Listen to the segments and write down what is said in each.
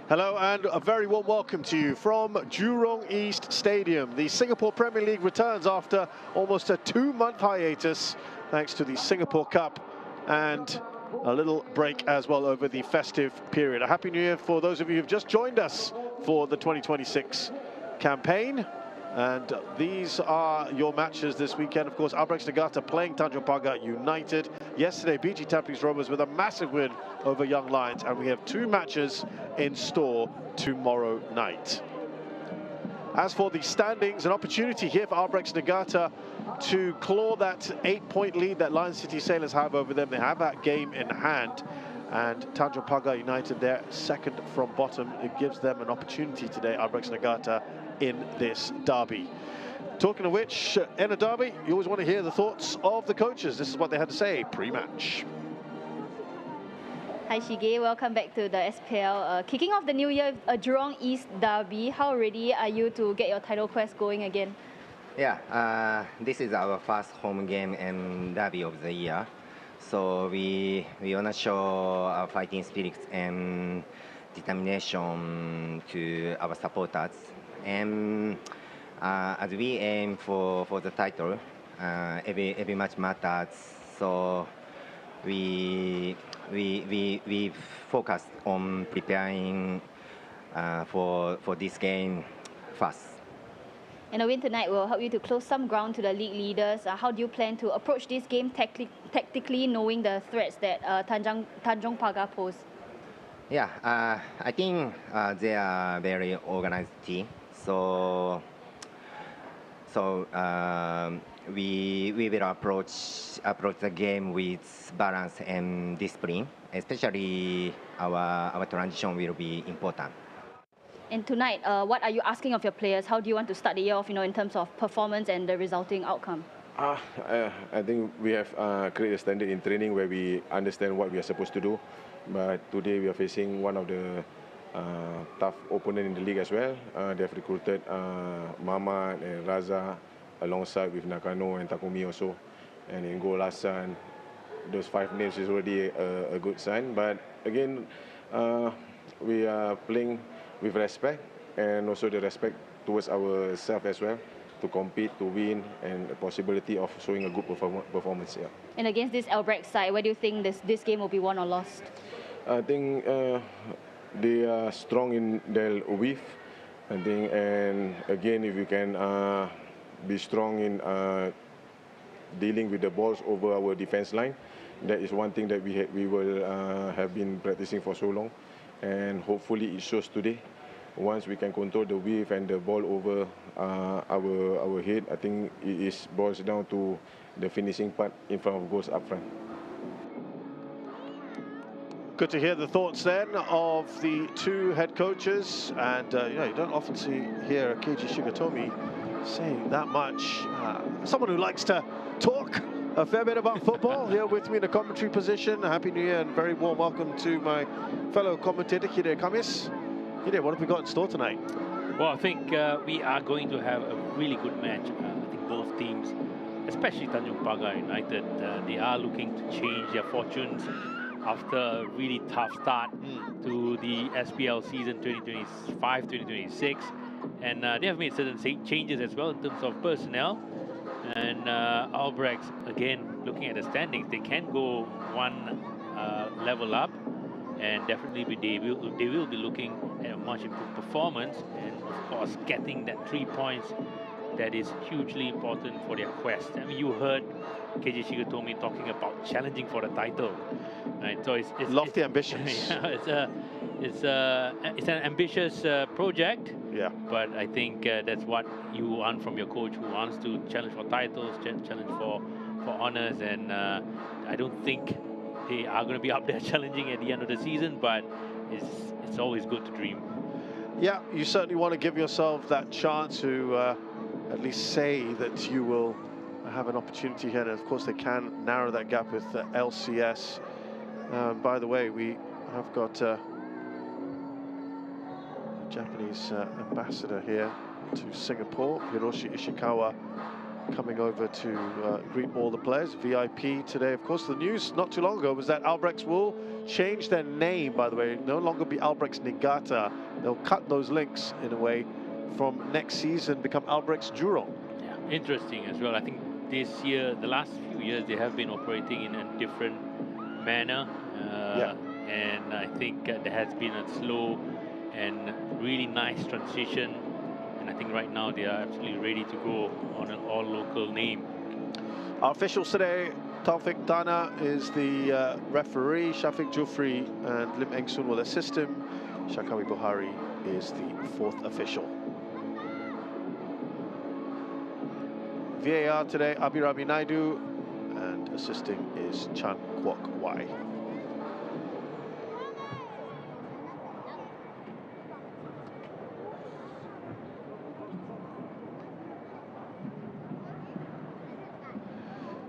Hello and a very warm welcome to you from Jurong East Stadium. The Singapore Premier League returns after almost a 2-month hiatus thanks to the Singapore Cup and a little break as well over the festive period. A Happy New Year for those of you who've just joined us for the 2026 campaign. And these are your matches this weekend. Of course, Albirex Niigata playing Tanjong Pagar United. Yesterday, BG Tampines Rovers with a massive win over Young Lions. And we have 2 matches in store tomorrow night. As for the standings, an opportunity here for Albirex Niigata to claw that 8-point lead that Lion City Sailors have over them. They have that game in hand. And Tanjong Pagar United, they're second from bottom. It gives them an opportunity today, Albirex Niigata, in this derby. Talking of which, in a derby, you always want to hear the thoughts of the coaches. This is what they had to say pre-match. Hi Shige, welcome back to the SPL. Kicking off the new year, a Jurong East derby. How ready are you to get your title quest going again? Yeah, this is our first home game and derby of the year. So we want to show our fighting spirit and determination to our supporters. And as we aim for the title, every match matters. So we focus on preparing for this game first. And a win tonight will help you to close some ground to the league leaders. How do you plan to approach this game tactically, knowing the threats that Tanjong Pagar pose? Yeah, I think they are very organized team. So we will approach the game with balance and discipline. Especially our transition will be important. And tonight, what are you asking of your players? How do you want to start the year off, in terms of performance and the resulting outcome? I think we have created a standard in training where we understand what we are supposed to do. But today we are facing one of the tough opponent in the league as well. They have recruited Mama and Raza alongside with Nakano and Takumi also. And in goal Hassan, those 5 names is already a good sign. But again, we are playing with respect and also the respect towards ourselves as well, to compete, to win, and the possibility of showing a good performance. Yeah. And against this Albirex side, where do you think this game will be won or lost? I think they are strong in their width. I think, and again, if you can be strong in dealing with the balls over our defense line, that is one thing that we will have been practicing for so long, and hopefully it shows today. Once we can control the width and the ball over our head, I think it boils down to the finishing part in front of goals up front. Good to hear the thoughts then of the 2 head coaches, and you don't often hear Keiji Shigatomi saying that much. Someone who likes to talk a fair bit about football here with me in the commentary position. Happy New Year and very warm welcome to my fellow commentator Hide Kamis. Hide, what have we got in store tonight? Well, I think we are going to have a really good match. I think both teams, especially Tanjong Pagar United, they are looking to change their fortunes after a really tough start to the SPL season 2025-2026. And they have made certain changes as well in terms of personnel. And Albirex, again, looking at the standings, they can go one level up. And definitely they will be looking at a much improved performance, and of course getting that 3 points that is hugely important for their quest. I mean, you heard Keiji Shigatomi talking about challenging for the title, right? So it's lofty ambitions. Yeah, it's an ambitious project. Yeah. But I think that's what you want from your coach, who wants to challenge for titles, challenge for honors, and I don't think they are going to be up there challenging at the end of the season, but it's always good to dream. Yeah, you certainly want to give yourself that chance to at least say that you will have an opportunity here. And of course, they can narrow that gap with LCS. By the way, we have got a Japanese ambassador here to Singapore, Hiroshi Ishikawa, coming over to greet all the players. VIP today, of course. The news not too long ago was that Albirex will change their name, by the way. No longer be Albirex Niigata. They'll cut those links in a way from next season, become Albirex Jurong. Yeah, interesting as well. I think this year, the last few years, they have been operating in a different manner. Yeah. And I think there has been a slow and really nice transition. And I think right now they are absolutely ready to go on an all-local name. Our officials today, Taufik Dana is the referee, Shafiq Jufri and Lim Eng Soon will assist him. Shakawi Buhari is the fourth official. VAR today, Abhiravi Naidu, and assisting is Chan Kwok Wai.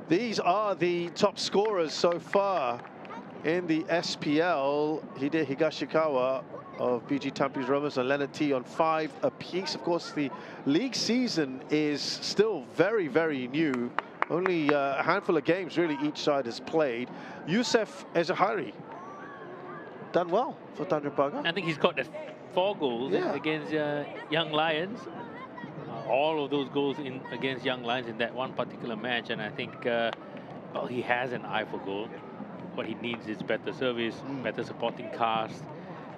These are the top scorers so far in the SPL. Hide Higashikawa of BG Tampines Rovers and Leonard T on 5 apiece. Of course, the league season is still very, very new. Only a handful of games really each side has played. Youssef Ezahari done well for Tanjong Pagar. I think he's got the 4 goals against Young Lions. All of those goals against Young Lions in that one particular match, and I think well, he has an eye for goal. What he needs is better service, better supporting cast,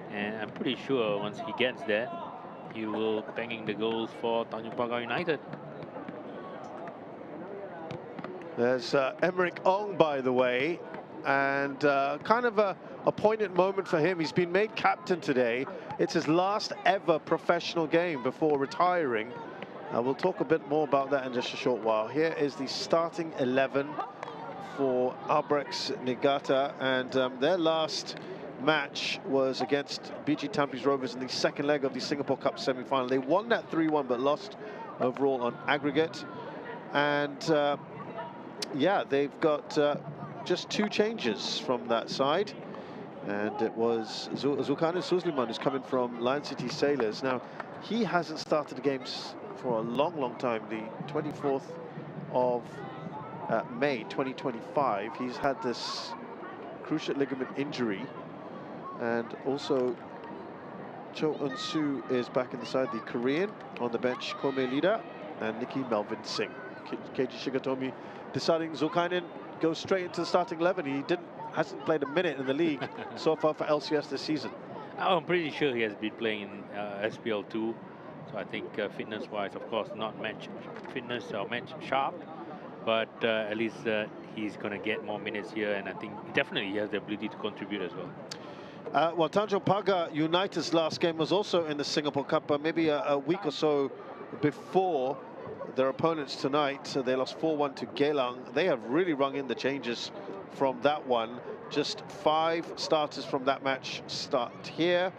and I'm pretty sure once he gets that, he will banging the goals for Tanjong Pagar United. There's Emmerich Ong, by the way, and kind of a poignant moment for him. He's been made captain today. It's his last ever professional game before retiring. We'll talk a bit more about that in just a short while. Here is the starting 11 for Albirex Niigata, and their last match was against BG Tampines Rovers in the second leg of the Singapore Cup semi-final. They won that 3-1, but lost overall on aggregate. And yeah, they've got just 2 changes from that side. And it was Zulkarnain Suzliman, who's coming from Lion City Sailors. Now, he hasn't started the games for a long, long time. The 24th of May 2025, he's had this cruciate ligament injury. And also, Cho Eun-soo is back in the side, the Korean. On the bench, Kome Lida and Nikki Melvin Singh. Keiji Shigatomi deciding Zulkarnain goes straight into the starting 11. He hasn't played a minute in the league so far for LCS this season. I'm pretty sure he has been playing in SPL 2. So I think fitness-wise, of course, not match fitness or match sharp, but at least he's going to get more minutes here, and I think definitely he has the ability to contribute as well. Well, Tanjong Pagar United's last game was also in the Singapore Cup, but maybe a week or so before their opponents tonight. So they lost 4-1 to Geylang. They have really rung in the changes from that one. Just 5 starters from that match start here.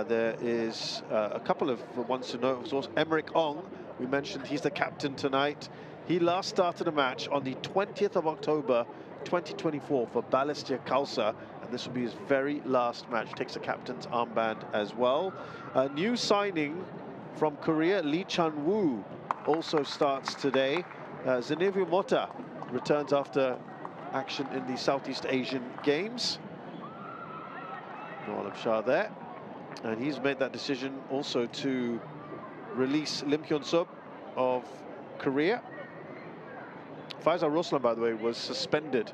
There is a couple of ones to note. Of course, Emmerich Ong, we mentioned he's the captain tonight. He last started a match on the 20th of October 2024 for Balestier Khalsa, and this will be his very last match. Takes the captain's armband as well. A new signing from Korea, Lee Chan-woo, also starts today. Zenevio Mota returns after action in the Southeast Asian Games. Noel Shah there. And he's made that decision also to release Lim Hyun-sub of Korea. Faisal Roslan, by the way, was suspended,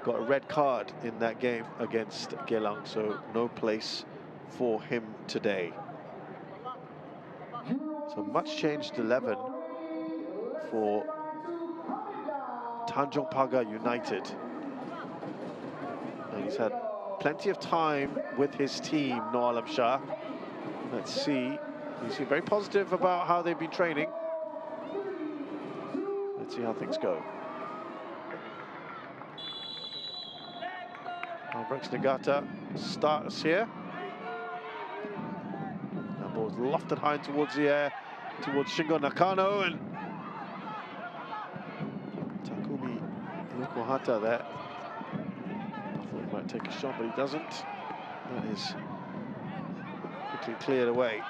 got a red card in that game against Geylang, so no place for him today. So much changed 11 for Tanjong Pagar United. And he's had plenty of time with his team, Noah Alam Shah. Let's see. He's very positive about how they've been training. Let's see how things go. Albirex Niigata starts here. That ball's lofted high towards the air, towards Shingo Nakano, and Takumi Yokohata there. Thought he might take a shot, but he doesn't. That is quickly cleared away.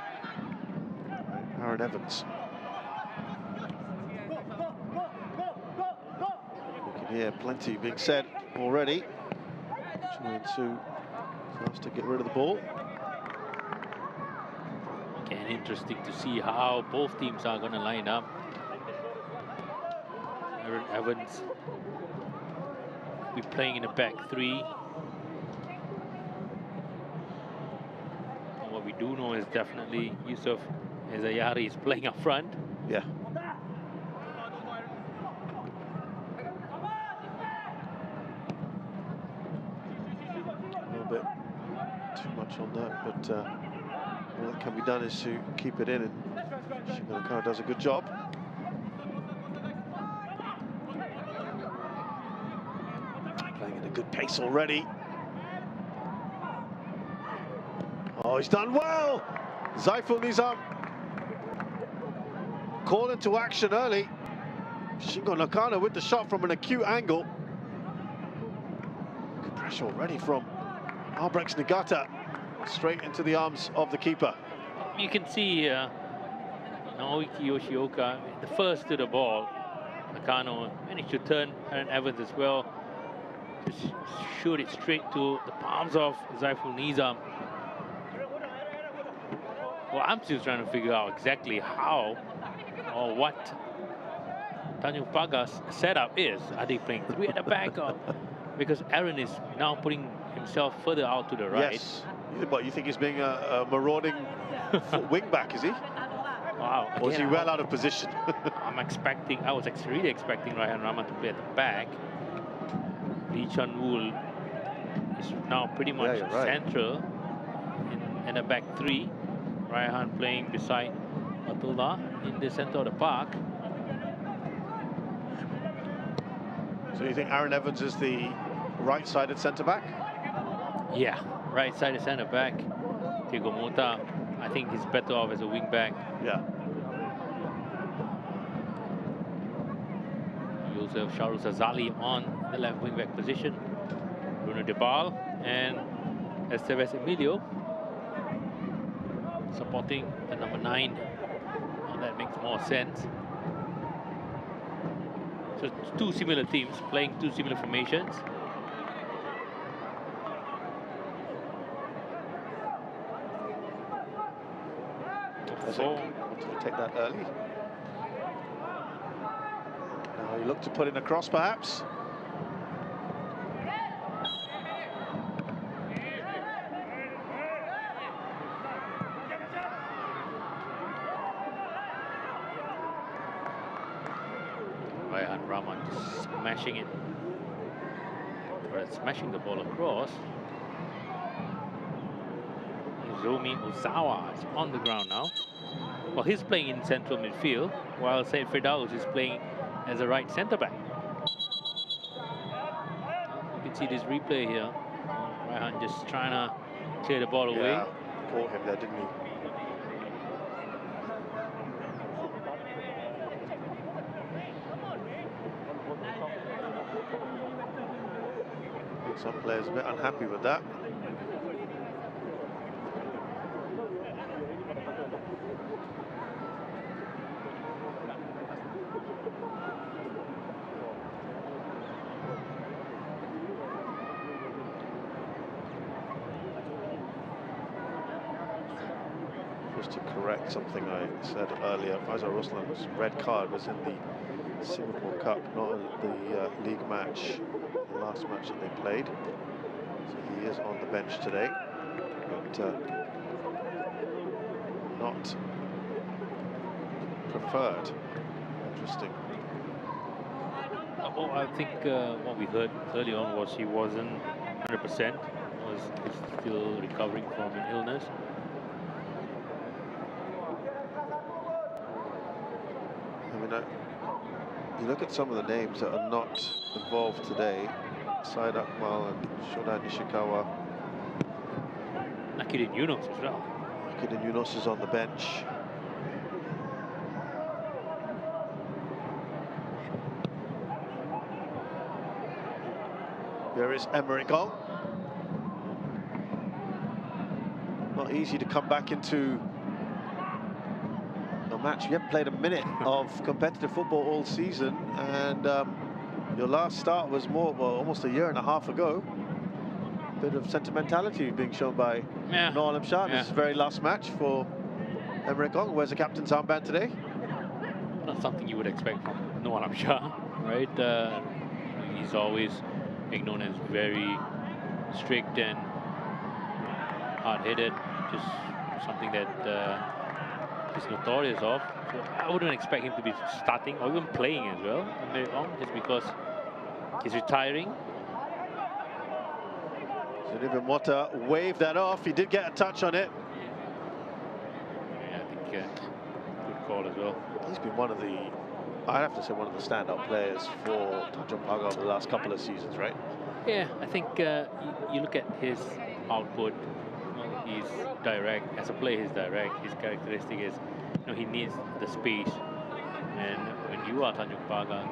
Aaron Evans. We can hear plenty being said already. Chu First to get rid of the ball. Again, interesting to see how both teams are going to line up. Aaron Evans will be playing in a back three. And what we do know is definitely Yusuf Ezayari is playing up front. Yeah. A little bit too much on that, but all that can be done is to keep it in, and Niigata does a good job. Playing at a good pace already. Oh, he's done well! Zaiful Nizam called into action early. Shingo Nakano with the shot from an acute angle. Good pressure already from Albirex Niigata. Straight into the arms of the keeper. You can see Naoki Yoshioka, the first to the ball. Nakano managed to turn Aaron Evans as well. Just shoot it straight to the palms of Zaiful Nizam. Well, I'm still trying to figure out exactly how or what Tanjong Pagar's setup is. Are they playing three at the back? Or, because Aaron is now putting himself further out to the right. Yes. But you think he's being a marauding wing back, is he? Wow. Or is he well out of position? I was really expecting Raihan Rahman to play at the back. Lee Chun-woo is now pretty much central in a back three. Raihan playing beside Atullah in the center of the park. So you think Aaron Evans is the right-sided centre-back? Yeah, right-sided centre-back. Tiago Mota, I think he's better off as a wing-back. Yeah. You also have Shahrul Azali on the left wing-back position. Bruno Debal and Esteves Emilio supporting the number 9. Now that makes more sense. So two similar teams playing two similar formations. Wanted to take that early. Now he looked to put in a cross, perhaps. Raihan Rahman just smashing it. Or smashing the ball across. Izumi Ozawa is on the ground now. Well, he's playing in central midfield, while Said Firdaus is playing as a right centre-back. You can see this replay here. Raihan just trying to clear the ball away. Yeah, caught him there, didn't he? I think some players are a bit unhappy with that. Just to correct something I said earlier, Faisal Ruslan's red card was in the Singapore Cup, not in the league match, the last match that they played. So he is on the bench today, but not preferred. Interesting. Well, I think what we heard early on was he wasn't 100%, was still recovering from an illness. You look at some of the names that are not involved today. Said Akmal and Shoda Nishikawa. Nakidin Yunus as well. Nakidin Yunus is on the bench. There is Emerick Gong. Not easy to come back into match. You haven't played a minute of competitive football all season, and your last start was almost a year and a half ago. Bit of sentimentality being shown by Yeah. Noor Alam Shah. Yeah. This is his very last match for Emre Kong. Wears the captain's armband today. Not something you would expect from Noor Alam Shah, right? He's always being known as very strict and hard-headed, just something that he's notorious of. So I wouldn't expect him to be starting or even playing as well, just because he's retiring. Zuniva Mota waved that off. He did get a touch on it. Yeah, I think good call as well. He's been one of the, I'd have to say, one of the standout players for Tanjong Pagar over the last couple of seasons, right? Yeah, I think you look at his output. Well, he's direct. As a player, he's direct. His characteristic is, he needs the space. And when you are Tanjong Pagar,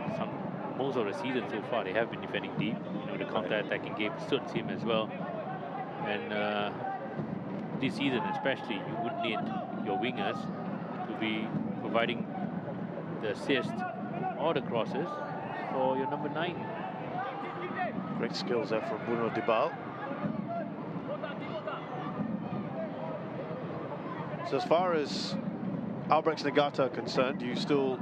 most of the season so far, they have been defending deep. The counter-attacking game suits him as well. And this season especially, you would need your wingers to be providing the assist or the crosses for your number 9. Great skills there from Bruno Dibal. So as far as Albirex Niigata are concerned, you still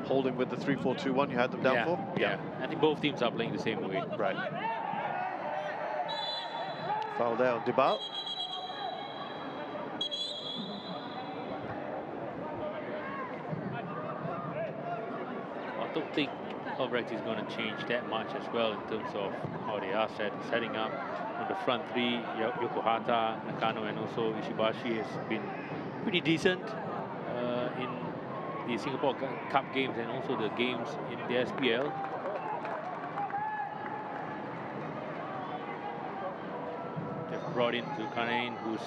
holding with the 3-4-2-1 you had them down for? Yeah. I think both teams are playing the same way. Right. Foul there on Dibal. I don't think Albirex is going to change that much as well in terms of how they are setting up. On the front three, Yokohata, Nakano, and also Ishibashi has been pretty decent in the Singapore Cup games and also the games in the SPL. They've brought in Zulkarnain, who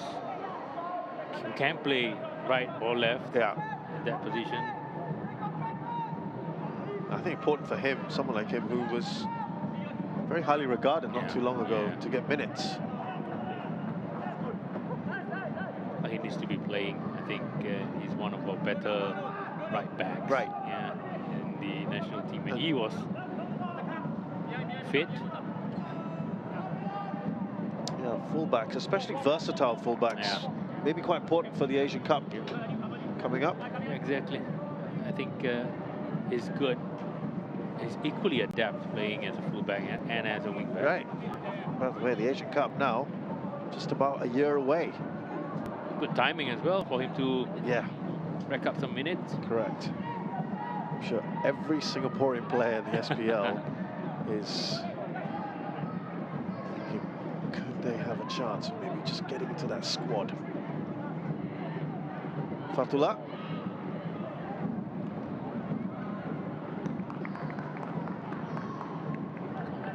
can play right or left in that position. I think important for him, someone like him who was very highly regarded not too long ago, to get minutes. He needs to be playing. I think he's one of our better right backs. Right. Yeah, in the national team. And he was fit. Yeah, fullbacks, especially versatile fullbacks. Maybe quite important for the Asian Cup coming up. Exactly. I think he's good. He's equally adept playing as a fullback and as a wingback. Right. By the way, the Asian Cup now just about a year away. Good timing as well for him to rack up some minutes. Correct. I'm sure every Singaporean player in the SPL is thinking, could they have a chance of maybe just getting into that squad? Fatullah.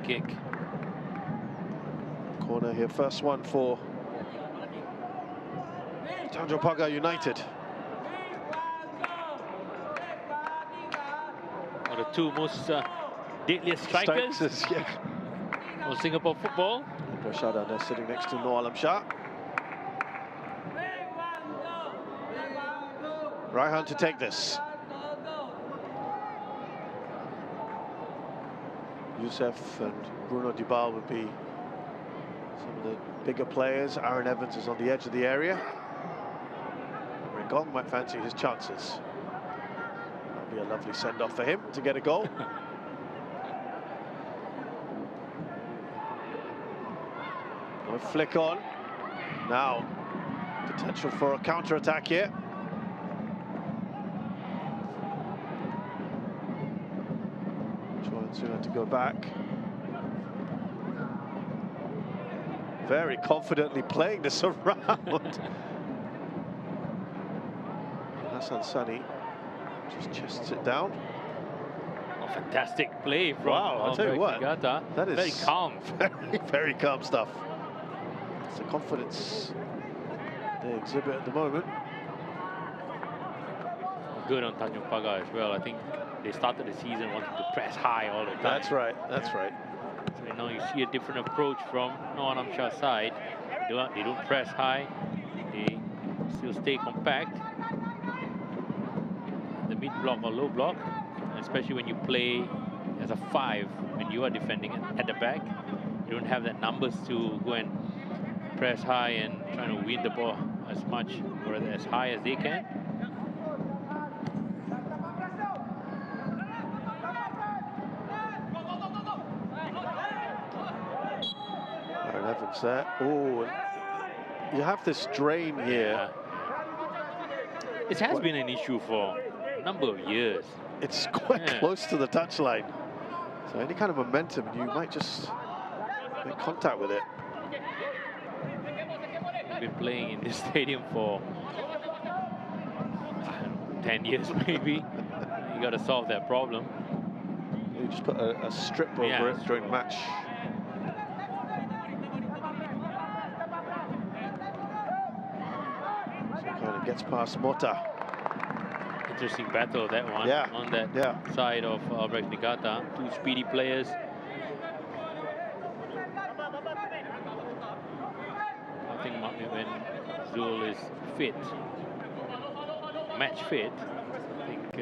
Kick. Corner here, first one for Tanjong Pagar United. One of the two most deadliest strikers of Singapore football. Rashad there sitting next to Noor Alam Shah. Raihan to take this. Youssef and Bruno Dibal would be some of the bigger players. Aaron Evans is on the edge of the area. Ringong might fancy his chances. That'll be a lovely send-off for him to get a goal. No flick on. Now, potential for a counter-attack here. Had to go back. Very confidently playing this around. Hassan Sani just chests it down. A fantastic play from I'll tell you what, Niigata. that is very calm. Very calm stuff. It's the confidence they exhibit at the moment. Good on Tanjong Pagar as well. I think they started the season wanting to press high all the time. That's right, that's right. So now you see a different approach from Noor Alam Shah's side. They don't press high. They still stay compact. The mid block or low block, especially when you play as a 5, when you are defending at the back, You don't have that numbers to go and press high and trying to win the ball as much or as high as they can. Evans there. Oh, you have this drain here. It has been an issue for a number of years. It's quite close to the touchline. So any kind of momentum, you might just make contact with it. We've been playing in this stadium for 10 years maybe. You got to solve that problem. You just put a strip over it during the match. Kind of gets past Mota. Interesting battle, that one. On that side of Albirex Niigata. Two speedy players. I think when Zul is fit, match fit, I think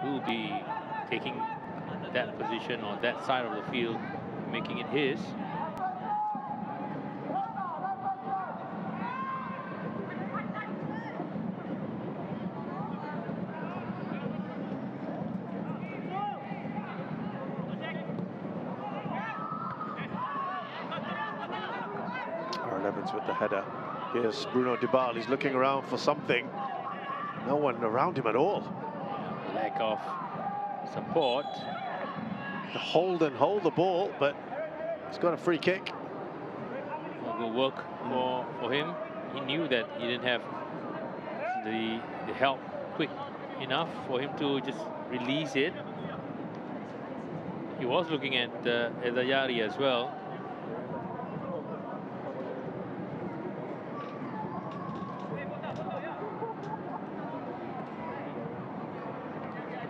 he'll be taking that position on that side of the field, making it his. Evans with the header. Here's Bruno Dybala. He's looking around for something. No one around him at all. Lack of support. Hold the ball, but he's got a free kick. Good work for him. He knew that he didn't have the help quick enough for him to just release it. He was looking at Edayari as well.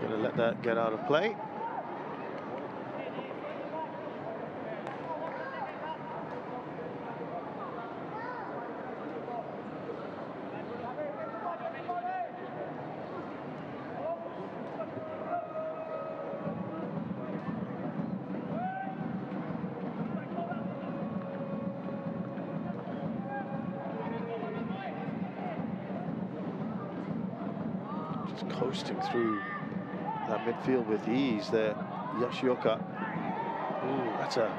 Gonna let that get out of play. Just coasting through that midfield with ease there, Yoshioka. Ooh, that's a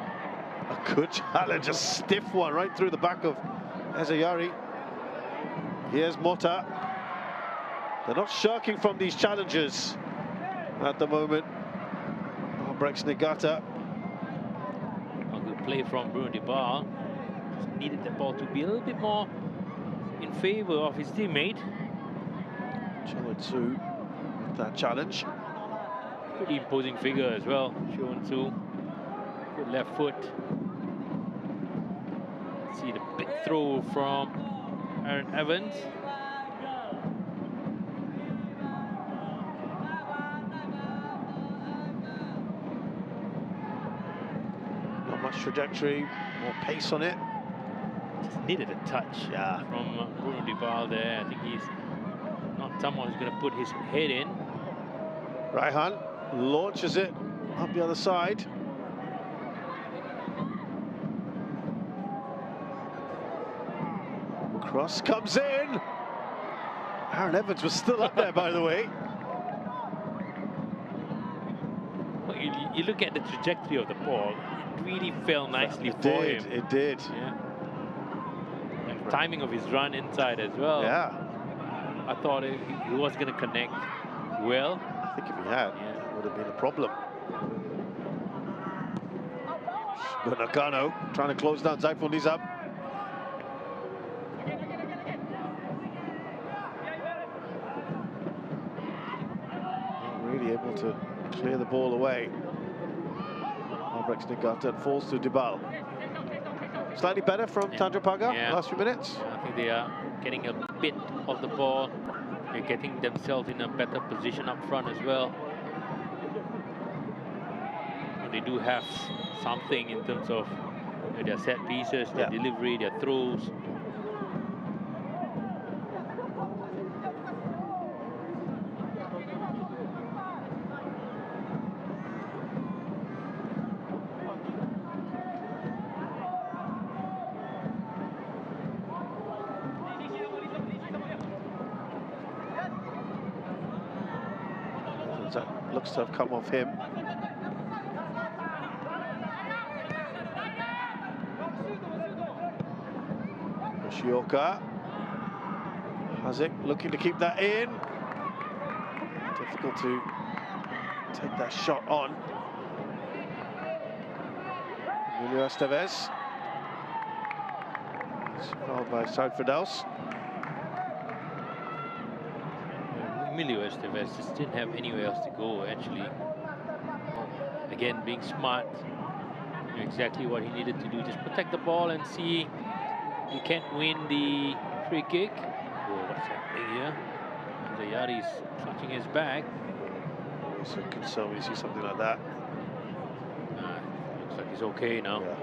good challenge, a stiff one right through the back of Ezayari. Here's Mota. They're not shirking from these challenges at the moment. Albirex Niigata. A good play from Bruno Dybala. Just needed the ball to be a little bit more in favor of his teammate. Chonsu with that challenge. Pretty imposing figure as well, Chonsu. Good left foot. See the big throw from Aaron Evans. Not much trajectory, more pace on it. Just needed a touch from Bruno Dybala there. I think he's not someone who's going to put his head in. Raihan launches it up the other side. Cross comes in. Aaron Evans was still up there, by the way. Well, you look at the trajectory of the ball, it really fell nicely for him. It did. Yeah. And the timing of his run inside as well. Yeah. I thought he was going to connect well. I think if he had, it would have been a problem. But Nakano trying to close down Zaiful Nizam. Not really able to clear the ball away. Albirex Niigata falls to Dybala. Slightly better from Tanjong Pagar last few minutes. I think they are getting a bit of the ball. They're getting themselves in a better position up front as well. And they do have something in terms of their set pieces, their delivery, their throws. as that looks to have come off him. Yoshioka. Hazic looking to keep that in. Difficult to take that shot on. Emilio Estevez. Fouled by Said Firdaus. Emilio Estevez just didn't have anywhere else to go, actually. Again, being smart, knew exactly what he needed to do. Just protect the ball and see he can't win the free kick. Oh, what's happening here? Zayari's clutching his bag. It's a concern when you see something like that. Looks like he's okay now. Yeah.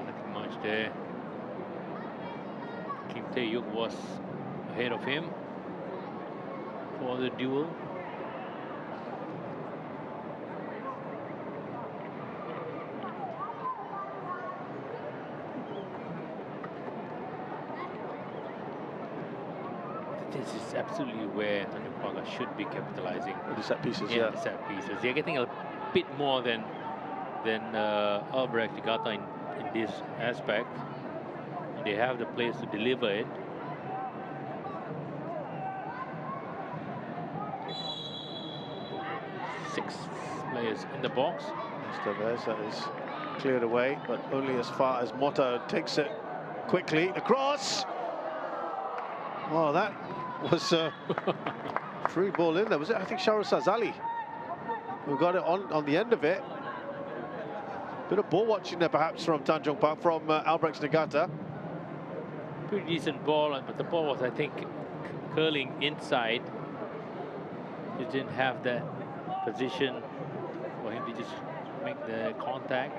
Nothing much there. Kim Tae-yuk was ahead of him for the duel. This is absolutely where Tanjong Pagar should be capitalizing. The set pieces, Yeah, the set pieces. They're getting a bit more than Albirex Niigata in this aspect. They have the players to deliver it. Six players in the box. Estevez, that is cleared away, but only as far as Mota takes it quickly. Across! Well, that was a free ball in there. Was it? I think Shahrul Sazali who got it on the end of it. Bit of ball watching there, perhaps, from Tanjong Park, from Albirex Niigata. Pretty decent ball, but the ball was, I think, curling inside. He didn't have that position for him to just make the contact.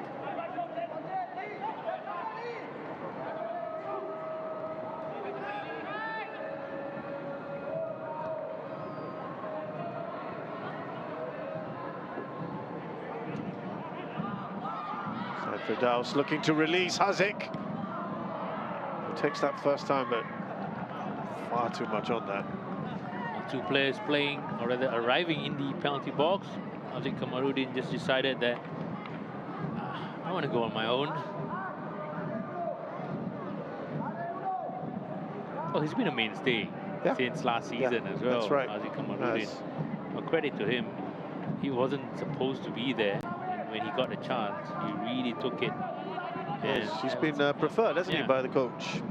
Firdaus looking to release Hazic. He takes that first time, but far too much on that. Two players playing, or rather arriving in the penalty box. Hazic Kamarudin just decided that I want to go on my own. Well, he's been a mainstay since last season as well. That's right. Hazic Kamarudin. Well, credit to him. He wasn't supposed to be there. When he got a chance, he really took it. Yes, he's been preferred, hasn't he, by the coach?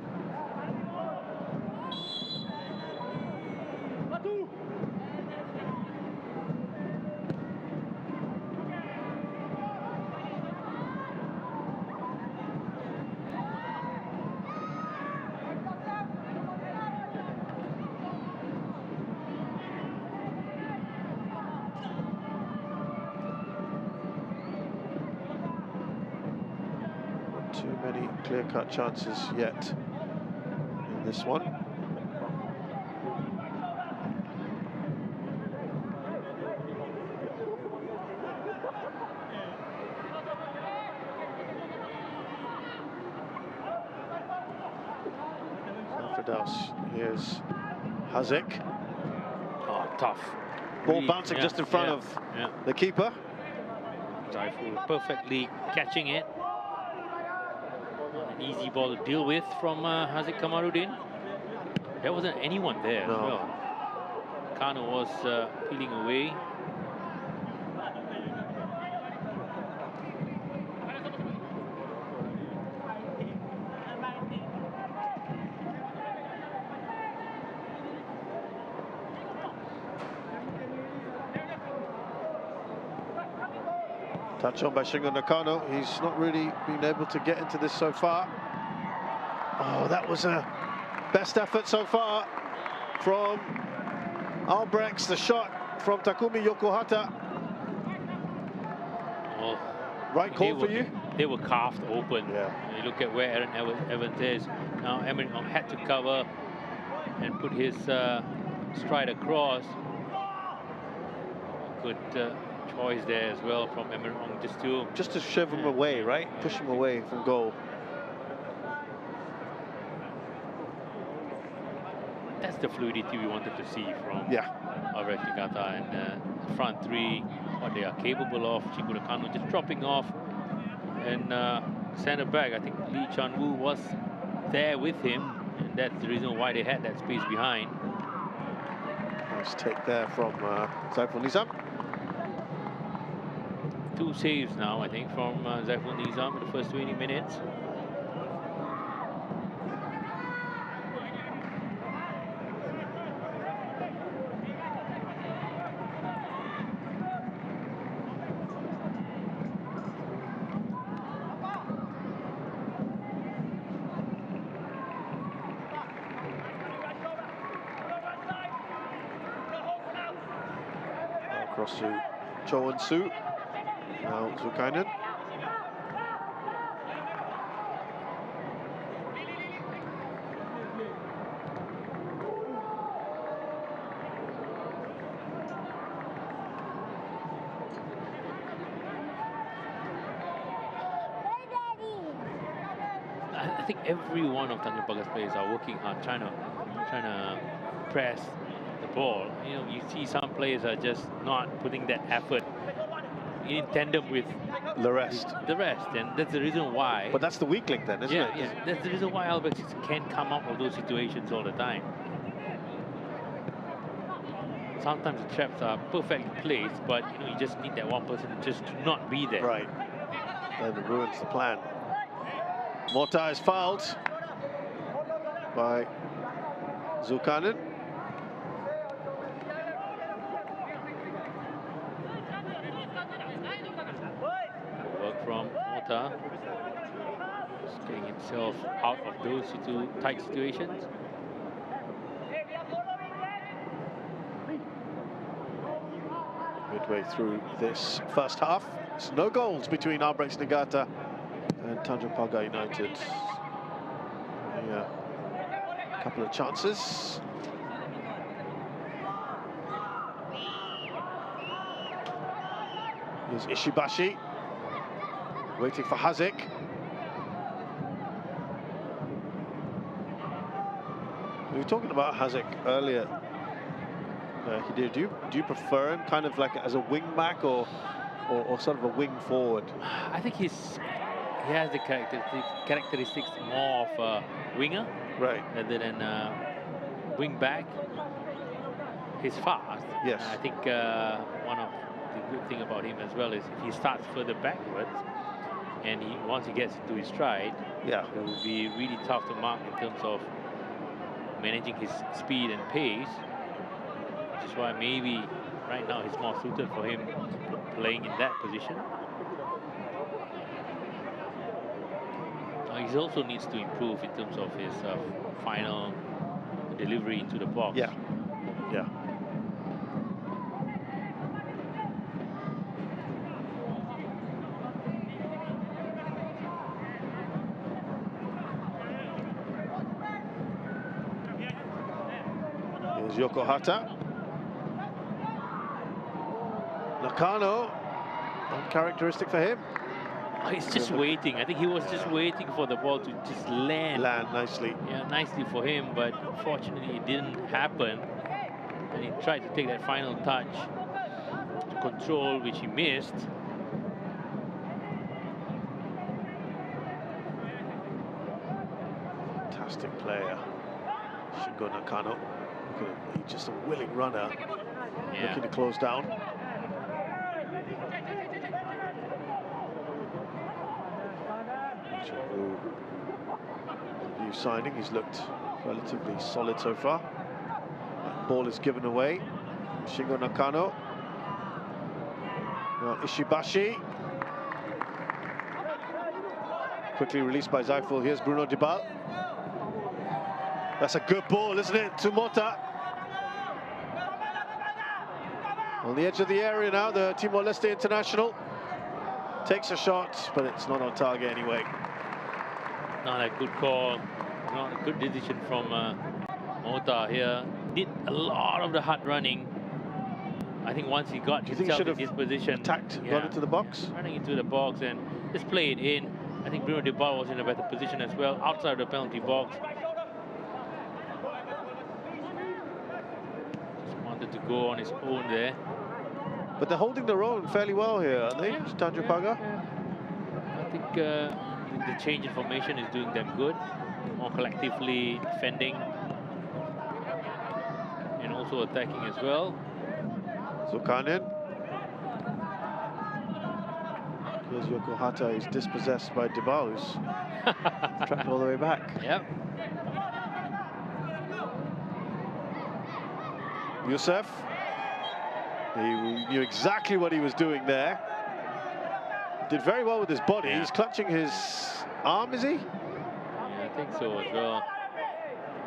Too many clear-cut chances yet in this one. Firdaus, here's Hazic. Oh, tough. Ball Really, bouncing just in front of the keeper. Zaiful perfectly catching it. An easy ball to deal with from Hazic Kamarudin. There wasn't anyone there as well. Kano was peeling away. Touch on by Shingo Nakano. He's not really been able to get into this so far. Oh, that was a best effort so far from Albirex. The shot from Takumi Yokohata. Well, right call for you? They were carved open. Yeah. You look at where Aaron Evans is. Now Aaron had to cover and put his stride across. Good choice there as well from Emerong, just to shove him away, right? Push him away from goal. that's the fluidity we wanted to see from Albirex Niigata, and front three, what they are capable of. Shingo Nakano just dropping off, and centre back, I think Lee Chan-woo was there with him, and that's the reason why they had that space behind. Nice take there from Zaiful Nizam. 2 saves now, I think, from Zaiful Nizam in the first 20 minutes. Across to Cho Eun-soo. Now Zukainen. I think every one of Tanjong Pagar's players are working hard, trying to press the ball. You know, you see some players are just not putting that effort in tandem with the rest. And that's the reason why. But that's the weak link then, isn't it? Yeah, that's the reason why Albirex can't come up with those situations all the time. Sometimes the traps are perfectly placed, but you know, you just need that one person just to not be there. Right. Then it ruins the plan. Mota is fouled by Zukanen. Work from Mota. Just getting himself out of those tight situations. Midway through this first half, it's no goals between Albirex Niigata and Tanjong Pagar United. Yeah, a couple of chances. Here's Ishibashi, waiting for Hazic. We were talking about Hazic earlier. Do you prefer him kind of like as a wing back or sort of a wing forward? I think he has the characteristics more of a winger, right, rather than wing back. He's fast. Yes. I think one of the good thing about him as well is if he starts further backwards, and once he gets into his stride, it will be really tough to mark in terms of managing his speed and pace. Which is why maybe right now it's more suited for him playing in that position. He also needs to improve in terms of his final delivery into the box. Yeah. Here's Yokohata. Nakano, uncharacteristic for him. He's just waiting. I think he was just waiting for the ball to just land. Land nicely. Yeah, nicely for him, but unfortunately it didn't happen. And he tried to take that final touch to control, which he missed. Fantastic player, Shingo Nakano. Look at him, he's just a willing runner, looking to close down. New signing, he's looked relatively solid so far. That ball is given away. Shingo Nakano. Now Ishibashi. Quickly released by Zaiful. Here's Bruno Dibal. That's a good ball, isn't it, to Mota? On the edge of the area now, the Timor-Leste international takes a shot, but it's not on target anyway. Not a good call, not a good decision from Mota here. Did a lot of the hard running. I think once he got himself in this position, attacked, got into the box, running into the box and just play it in. I think Bruno Dibal was in a better position as well, outside the penalty box. go on his own there. But they're holding their own fairly well here, aren't they? Yeah, Tanjong Pagar? I think the change in formation is doing them good. More collectively defending and also attacking as well. Zulkarnain. Here's Yokohata, he's dispossessed by Debal, who's tracked all the way back. Yep. Youssef. He knew exactly what he was doing there. Did very well with his body. Yeah. He's clutching his arm, is he? Yeah, I think so as well.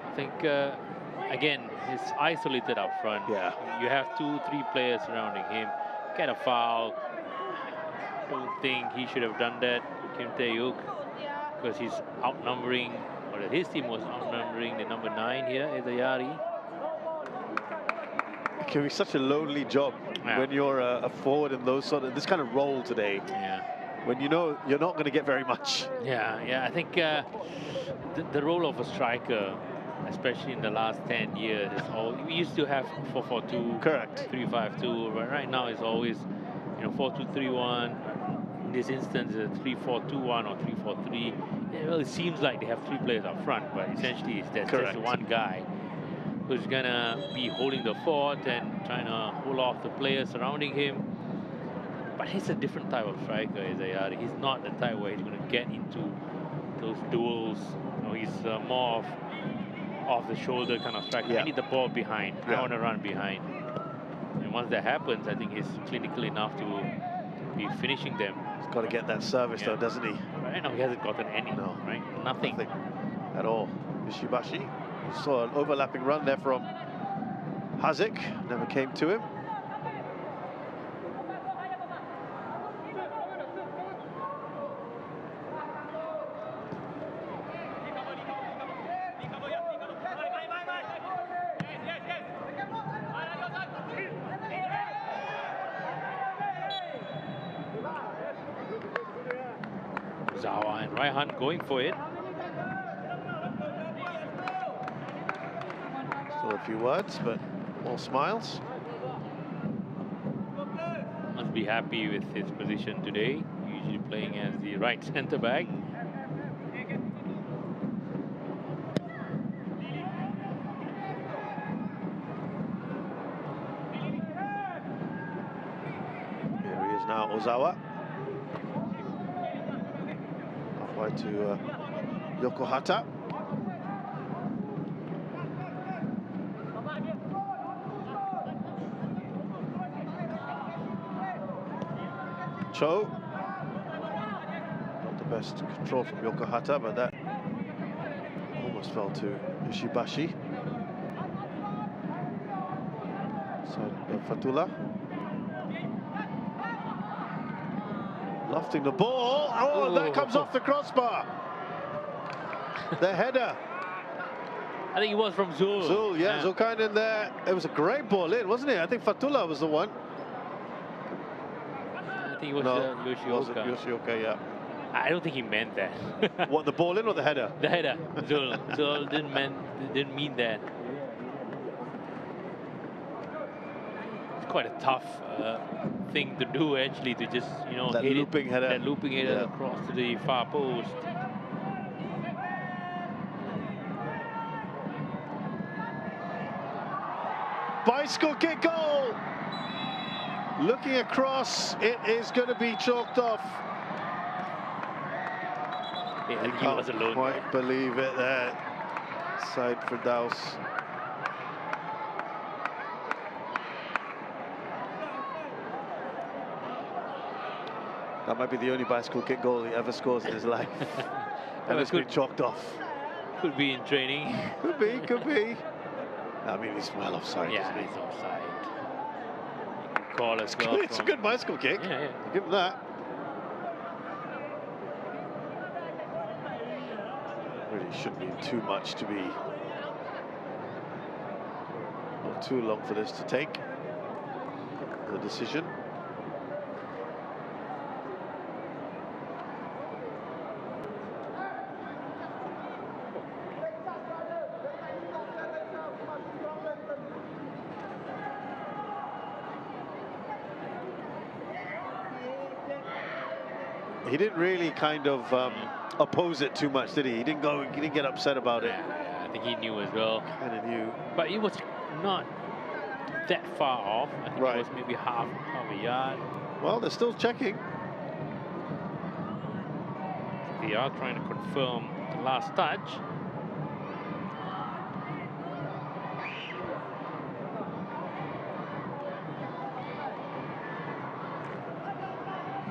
I think, again, he's isolated up front. Yeah. You have 2-3 players surrounding him. Get a foul. Don't think he should have done that to Kim Tae-yuk because he's outnumbering, or his team was outnumbering the number 9 here, Izayari. It can be such a lonely job when you're a forward in this kind of role today. Yeah. When you know you're not going to get very much. Yeah. I think the role of a striker, especially in the last 10 years, is all we used to have 4-4-2, correct, 3-5-2, but right now it's always 4-2-3-1. In this instance, 3-4-2-1 or 3-4-3. It seems like they have 3 players up front, but essentially there's just one guy who's gonna be holding the fort and trying to hold off the players surrounding him. But he's a different type of striker, Izayari. He's not the type where he's gonna get into those duels. He's more of off the shoulder kind of striker. I need the ball behind. I want to run behind. And once that happens, I think he's clinical enough to be finishing them. He's got to get that service though, doesn't he? Right now he hasn't gotten any. No. Right? Nothing at all. Ishibashi. You saw an overlapping run there from Hazik. Never came to him. Zawa and Raihan going for it. Still a few words, but all smiles. Must be happy with his position today. Usually playing as the right centre back. Here he is now, Ozawa. Halfway to Yokohata. Cho. Not the best control from Yokohata, but that almost fell to Ishibashi. So Fatullah. Lofting the ball. Oh, that comes off the crossbar. The header. I think it was from Zul. Zul, yeah. Zulkarnain there. It was a great ball in, wasn't it? I think Fatullah was the one. I think it was Yoshioka. Yoshioka, yeah. I don't think he meant that. What, the ball in or the header? The header. Zul didn't mean that. It's quite a tough thing to do, actually, to just that hit looping header. That looping header across to the far post. Bicycle kick goal. Looking across, it is going to be chalked off. Yeah, he was alone. Quite believe it there. Side for Daus. That might be the only bicycle kick goal he ever scores in his life. And it's been chalked off. Could be in training. Could be, could be. I mean, he's well offside. Yeah, he's offside. You can call as well. It's a good bicycle kick. Yeah. Give him that. Really shouldn't be too much to be. Not too long for this to take. The decision. he didn't really kind of oppose it too much, did he? He didn't get upset about it. Yeah, I think he knew as well. Kind of knew. But it was not that far off. I think Right. it was maybe half a yard. Well, they're still checking. They are trying to confirm the last touch.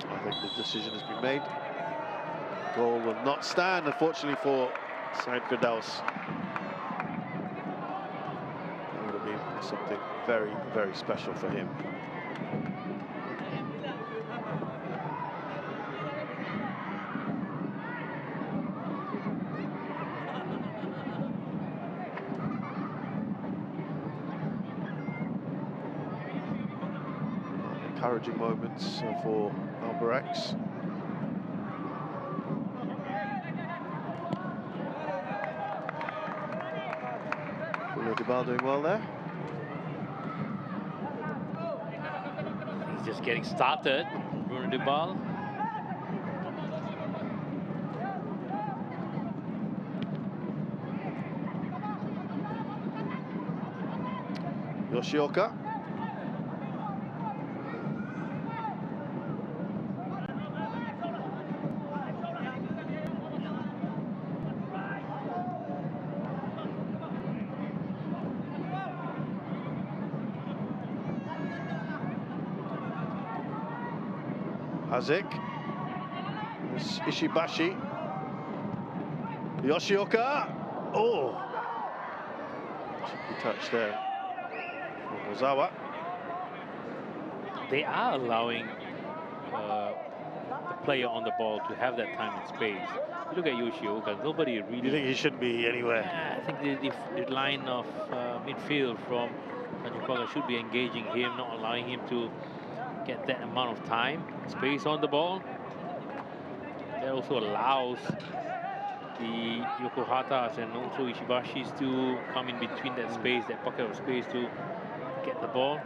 I think the decision has been made. Goal will not stand, unfortunately, for Said Firdaus. That would have been something very, very special for him. Encouraging moments for Albirex. Dybal doing well there. He's just getting started, Bruno Dybal. Yoshioka. Hazik. Ishibashi. Yoshioka. Oh. Cheeky touch there. Ozawa. They are allowing the player on the ball to have that time and space. Look at Yoshioka. Nobody really. You think he shouldn't be anywhere? Yeah, I think the line of midfield from Tanjong Pagar should be engaging him, not allowing him to get that amount of time, space on the ball. That also allows the Yokohatas and also Ishibashis to come in between that space, that pocket of space to get the ball.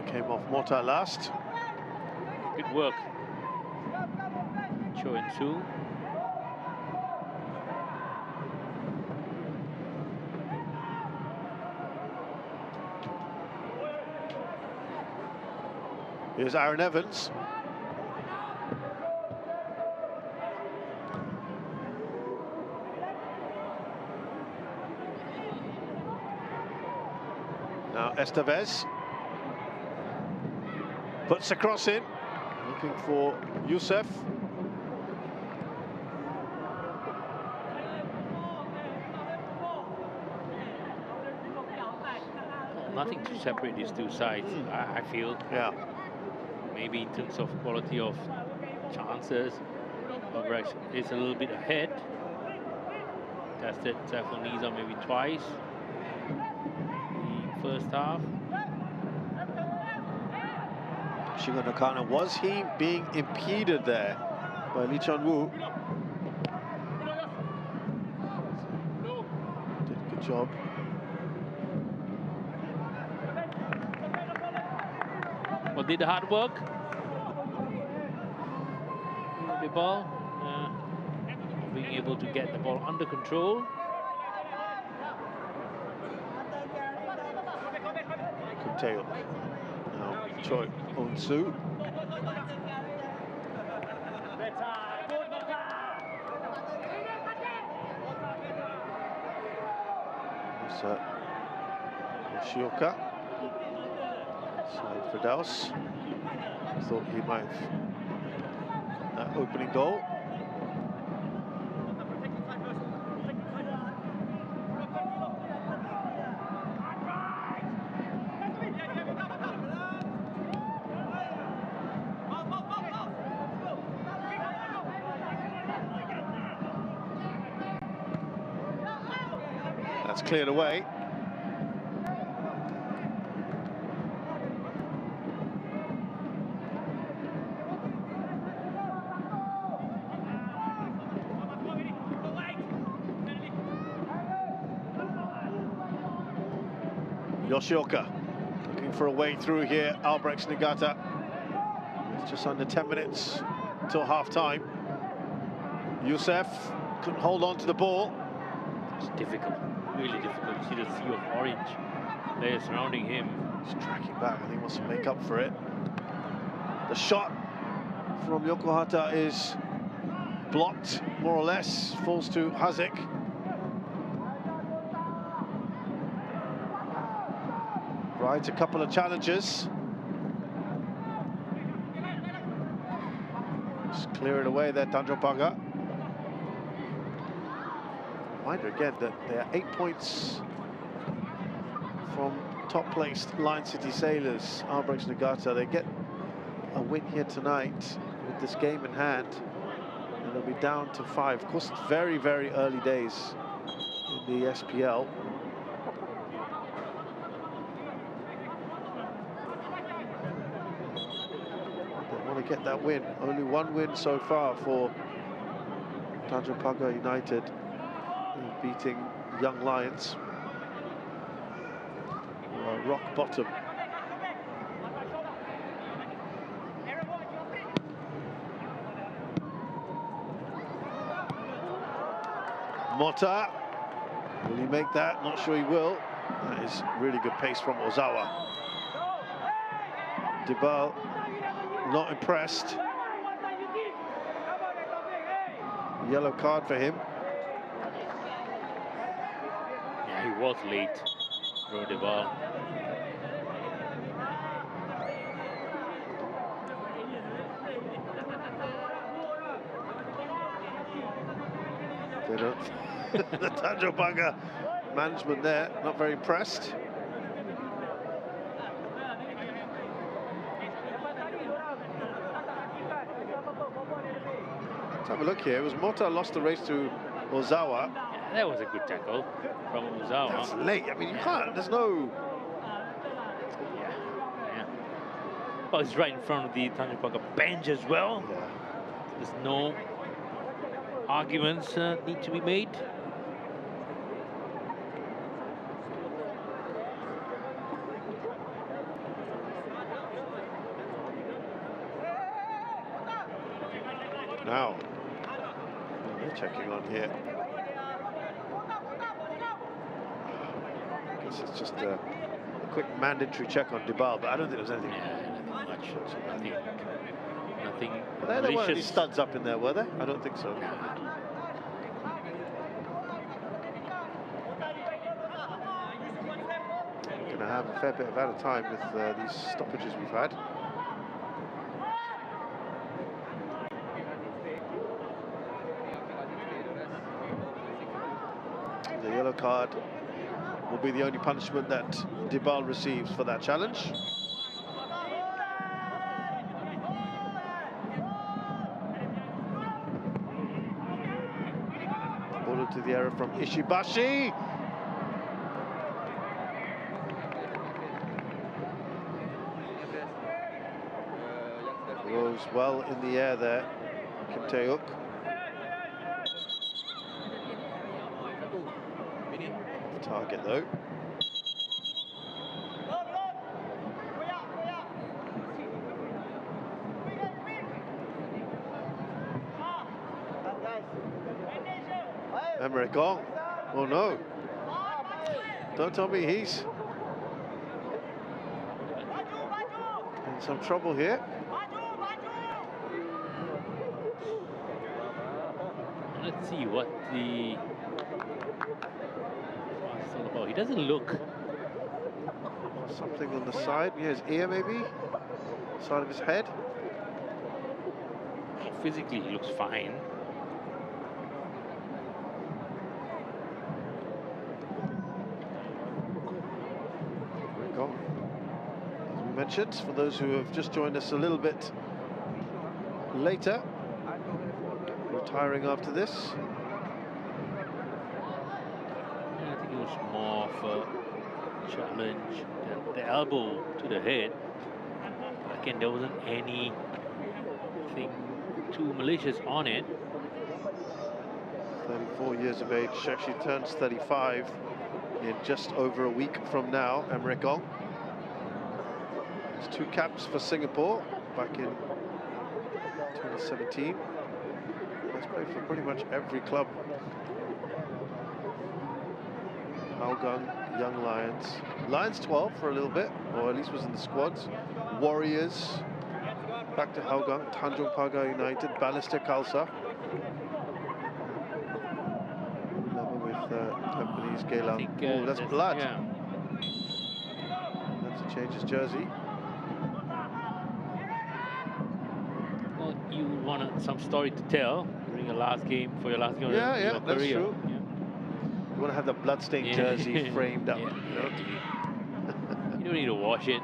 Came off Mota last. Good work. Cho and Su. Here's Aaron Evans. Now Estevez. Puts the cross in, looking for Youssef. Nothing to separate these two sides, I feel. Yeah. Maybe in terms of quality of chances, Albirex is a little bit ahead. Tested Saiful maybe twice in the first half. Shingo Nakano, was he being impeded there by Lee Chan-woo? Did a good job. Well, did the hard work. The ball, being able to get the ball under control. Good tail. Now Choi On-su. Yoshioka. Said Firdaus. Thought he might have that opening goal. That's cleared away. Yoshioka looking for a way through here. Albirex Niigata. It's just under 10 minutes till half-time. Youssef couldn't hold on to the ball. It's difficult, really difficult. You see the sea of orange players surrounding him. He's tracking back, I think he wants to make up for it. The shot from Yokohata is blocked, more or less, falls to Hazic. Right, a couple of challenges. Just clear it away there, Tanjong Pagar. Reminder again that they are 8 points from top-placed Lion City Sailors, Albirex Niigata. They get a win here tonight with this game in hand, and they'll be down to 5. Of course, it's very, very early days in the SPL. They want to get that win. Only one win so far for Tanjong Pagar United, beating Young Lions. Rock bottom. Mota, will he make that? Not sure he will. That is really good pace from Ozawa. Dibal, not impressed. Yellow card for him. Yeah, he was late, Dibal. They don't. The Tanjong Pagar management there, not very impressed. Let's have a look here. It was Mota lost the race to Ozawa. Yeah, that was a good tackle from Ozawa. That's late. I mean, you can't. There's no. Yeah. Oh, it's right in front of the Tanjong Pagar bench as well. Yeah. There's no arguments need to be made. Now, they're checking on here. I guess it's just a quick mandatory check on Dibal, but I don't think there's anything. Yeah, nothing much. Nothing There weren't any malicious. studs up in there, were there? I don't think so. We're going to have a fair bit of out of time with these stoppages we've had. The yellow card will be the only punishment that Dibal receives for that challenge. Ball into the error from Ishibashi. Rose well in the air there, Kim Tae-uk. Target though. Emmerich Gong. Oh no. Don't tell me he's in some trouble here. Let's see what the fuss all about. He doesn't look. Something on the side. Yeah, his ear maybe. Side of his head. Physically, he looks fine. As we mentioned, for those who have just joined us a little bit later, retiring after this. Yeah, I think it was more of a challenge. The elbow to the head. Again, there wasn't anything too malicious on it. 34 years of age, she actually turns 35 in just over a week from now, Emre Ong. There's 2 caps for Singapore back in 2017. He's played for pretty much every club. Hougang, Young Lions. Lions 12 for a little bit, or at least was in the squads. Warriors, back to Hougang, Tanjong Pagar United, Balestier Khalsa. Another with Japanese Geylang. Oh, that's blood. Yeah. Have to change his jersey. Well, you wanted some story to tell during your last game, for your last game Yeah, of yeah, your that's career. true. Yeah. You want to have the bloodstained jersey framed up. Yeah, You know? exactly. You don't need to wash it.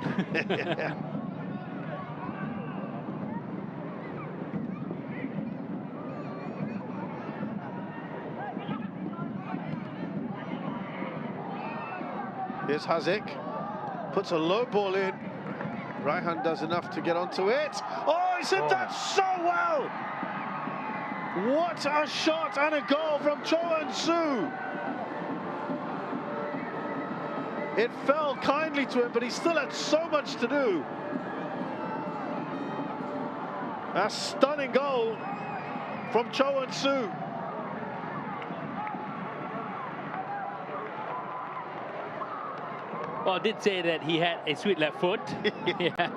Yeah. Here's Hazic, puts a low ball in. Raihan does enough to get onto it. Oh, he hit that so well! What a shot and a goal from Cho Eun-soo! It fell kindly to him, but he still had so much to do. A stunning goal from Cho Eun-soo. Well, I did say that he had a sweet left foot. Yeah.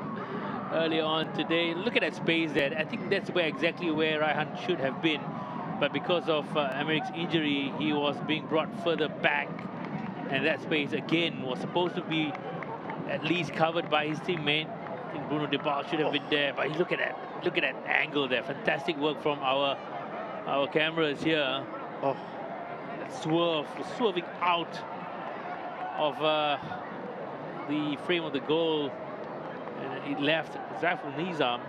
Earlier on today. Look at that space there. I think that's exactly where Raihan should have been. But because of Americ's injury, he was being brought further back. And that space, again, was supposed to be at least covered by his teammate. I think Bruno De Baal should have been there. But look at that. Look at that angle there. Fantastic work from our cameras here. Oh. That swerving out of the frame of the goal, and it left Zaiful Nizam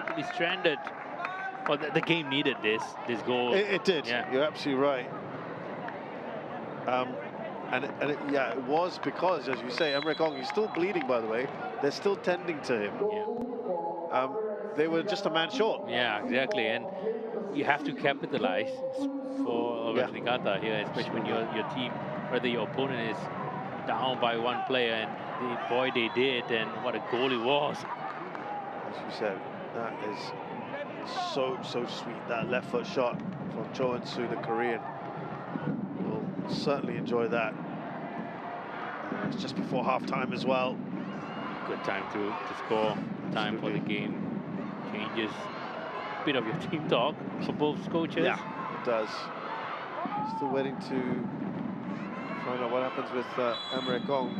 to be stranded. Well, the game needed this goal. It did. Yeah. You're absolutely right. Yeah, it was because, as you say, Emre Ong, he's still bleeding, by the way. They're still tending to him. Yeah. They were just a man short. Yeah, exactly. And you have to capitalize for Niigata here, especially when your team, whether your opponent is down by 1 player, and boy they did, and what a goal it was. As you said, that is so sweet. That left foot shot from Cho Eun-soo, the Korean. We'll certainly enjoy that. It's just before half time as well. Good time to score. Time for the game. Changes a bit of your team talk for both coaches. Yeah, it does. Still waiting to find out what happens with Emre Ong.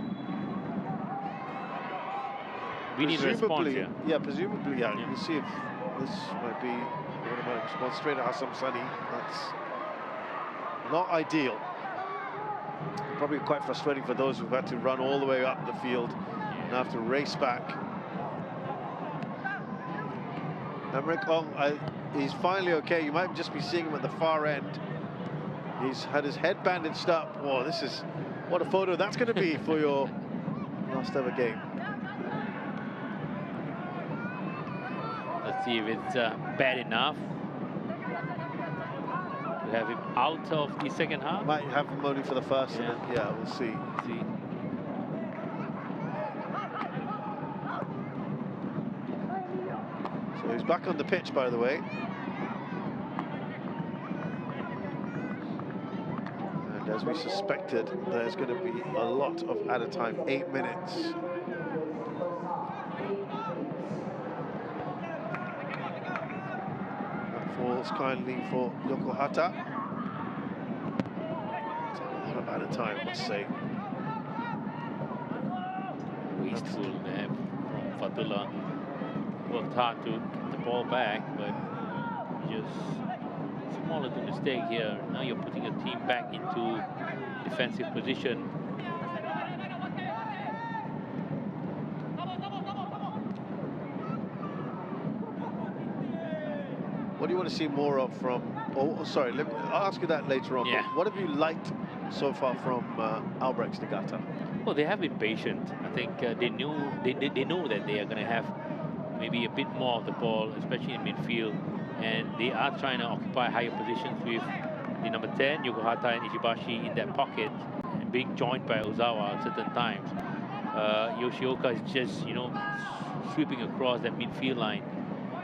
We need a response here. Yeah, presumably, yeah. We'll see if this might be one of my response straight at Hassan Sani. That's not ideal. Probably quite frustrating for those who've had to run all the way up the field and have to race back. Emre Ong, he's finally okay. You might just be seeing him at the far end. He's had his head bandaged up. Whoa, what a photo that's going to be for your last ever game. Let's see if it's bad enough to have him out of the second half. Might have him only for the first, Yeah. and then, yeah, we'll see. So he's back on the pitch, by the way. And as we suspected, there's going to be a lot of added time. 8 minutes. That falls kindly for Yokohata. It's a lot of added time, I must say. Wasteful there from Fatullah. Worked hard to get the ball back, but just small little mistake here. Now you're putting your team back into defensive position. What do you want to see more of from? Oh, sorry. I'll ask you that later on. Yeah. But what have you liked so far from Albirex Niigata? Well, they have been patient. I think they know that they are going to have maybe a bit more of the ball, especially in midfield, and they are trying to occupy higher positions with the number 10, Yokohata and Ishibashi in that pocket, and being joined by Ozawa at certain times. Yoshioka is just, you know, sweeping across that midfield line.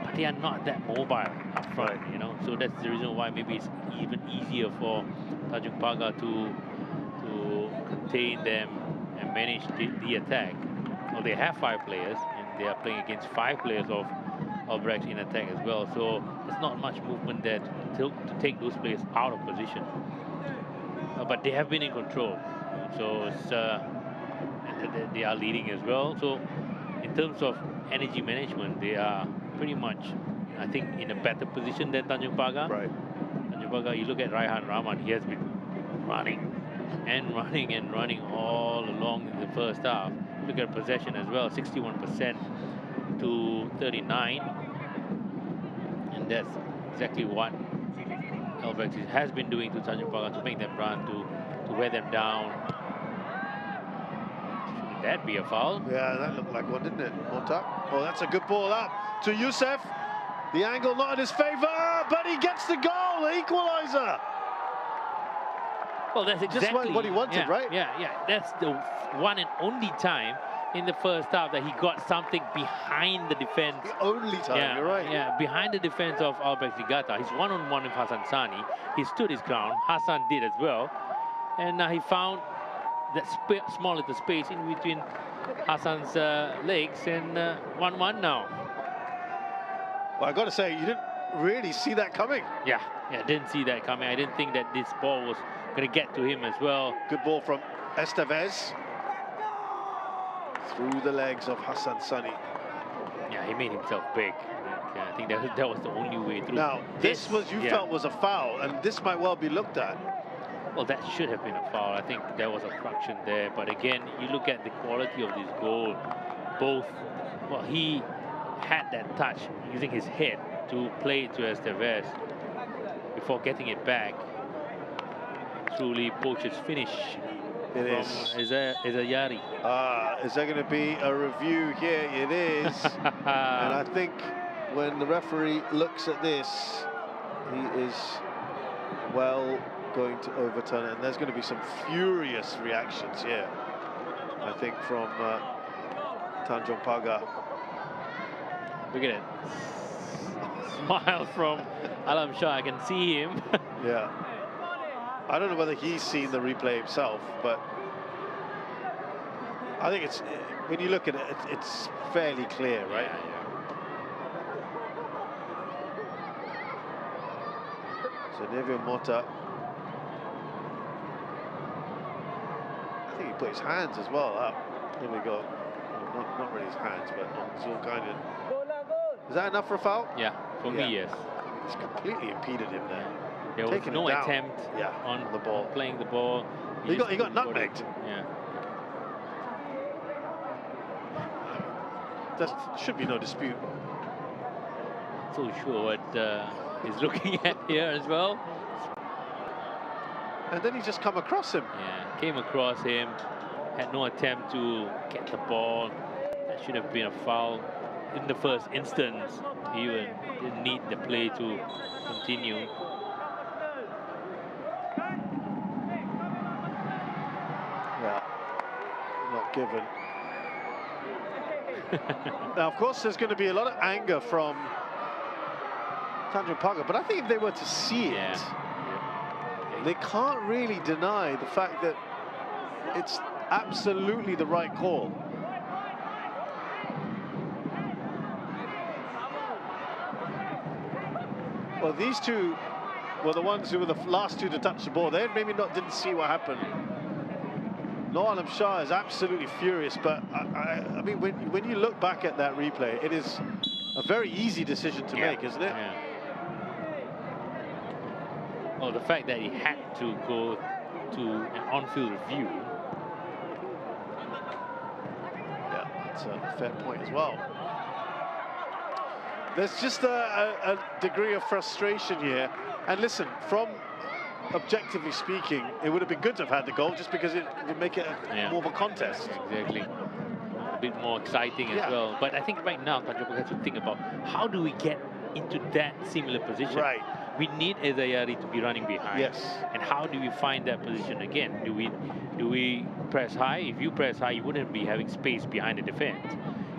But they are not that mobile up front, you know. So that's the reason why maybe it's even easier for Tanjong Pagar to contain them and manage the attack. Well, they have 5 players, and they are playing against 5 players of Albirex in attack as well. So there's not much movement there to take those players out of position. But they have been in control. So it's, and they are leading as well. So in terms of energy management, they are pretty much, I think, in a better position than Tanjong Pagar. Right. Tanjong Pagar, you look at Raihan Rahman, he has been running and running and running all along in the first half. Look at possession as well, 61% to 39. And that's exactly what Albirex has been doing to Tanjong Pagar, to make them run, to wear them down. Shouldn't that be a foul? Yeah, that looked like one, didn't it? Mota. Oh, that's a good ball up to Youssef. The angle not in his favour, but he gets the goal, the equaliser. Well, that's exactly just what he wanted, right? Yeah. That's the one and only time in the first half that he got something behind the defense. The only time, you're right. Yeah, behind the defense of Albirex Niigata. He's one-on-one with Hassan Sani. He stood his ground. Hassan did as well. And he found that small little space in between Hassan's legs, and 1-1 now. Well, I got to say, you didn't really see that coming. Yeah, didn't see that coming. I didn't think that this ball was going to get to him as well. Good ball from Estevez. Through the legs of Hassan Sani. Yeah, he made himself big. I think that was the only way through. Now, this was, you felt was a foul, and this might well be looked at. Well, that should have been a foul. I think there was a fraction there. But again, you look at the quality of this goal. Both, well, he had that touch using his head to play it to Estevez before getting it back. Truly poacher's finish. It is. Is a Yari. Is there going to be a review here? It is. And I think when the referee looks at this, he is well going to overturn it. And there's going to be some furious reactions here, I think, from Tanjong Pagar. Look at it. Smile from Alam Shah. I can see him. Yeah. I don't know whether he's seen the replay himself, but I think it's, when you look at it, it's fairly clear, right? Yeah. So Nevio Mota, I think he put his hands as well up. There we go. Well, not really his hands, but on Zulkarnain. Is that enough for a foul? Yeah, for me, yes. He's completely impeded him there. There was no attempt on the ball, playing the ball. He got nutmegged. Yeah. There should be no dispute. So sure what he's looking at here as well. And then he just come across him. Yeah, came across him, had no attempt to get the ball. That should have been a foul in the first instance. He even didn't need the play to continue. Yeah, not given. Now, of course, there's going to be a lot of anger from Tanjong Pagar, but I think if they were to see it, they can't really deny the fact that it's absolutely the right call. Well, these two were the ones who were the last two to touch the ball. They maybe didn't see what happened. Noel Alam Shah is absolutely furious, but I mean, when you look back at that replay, it is a very easy decision to make, isn't it? Yeah. Well, the fact that he had to go to an on-field review. Yeah, that's a fair point as well. There's just a degree of frustration here. And listen, from objectively speaking, it would have been good to have had the goal just because it would make it more of a contest. Exactly. A bit more exciting as well. But I think right now, Tanjong Pagar has to think about how do we get into that similar position. Right. we need Ezayari to be running behind. Yes. And how do we find that position again? Do we press high? If you press high, you wouldn't be having space behind the defense.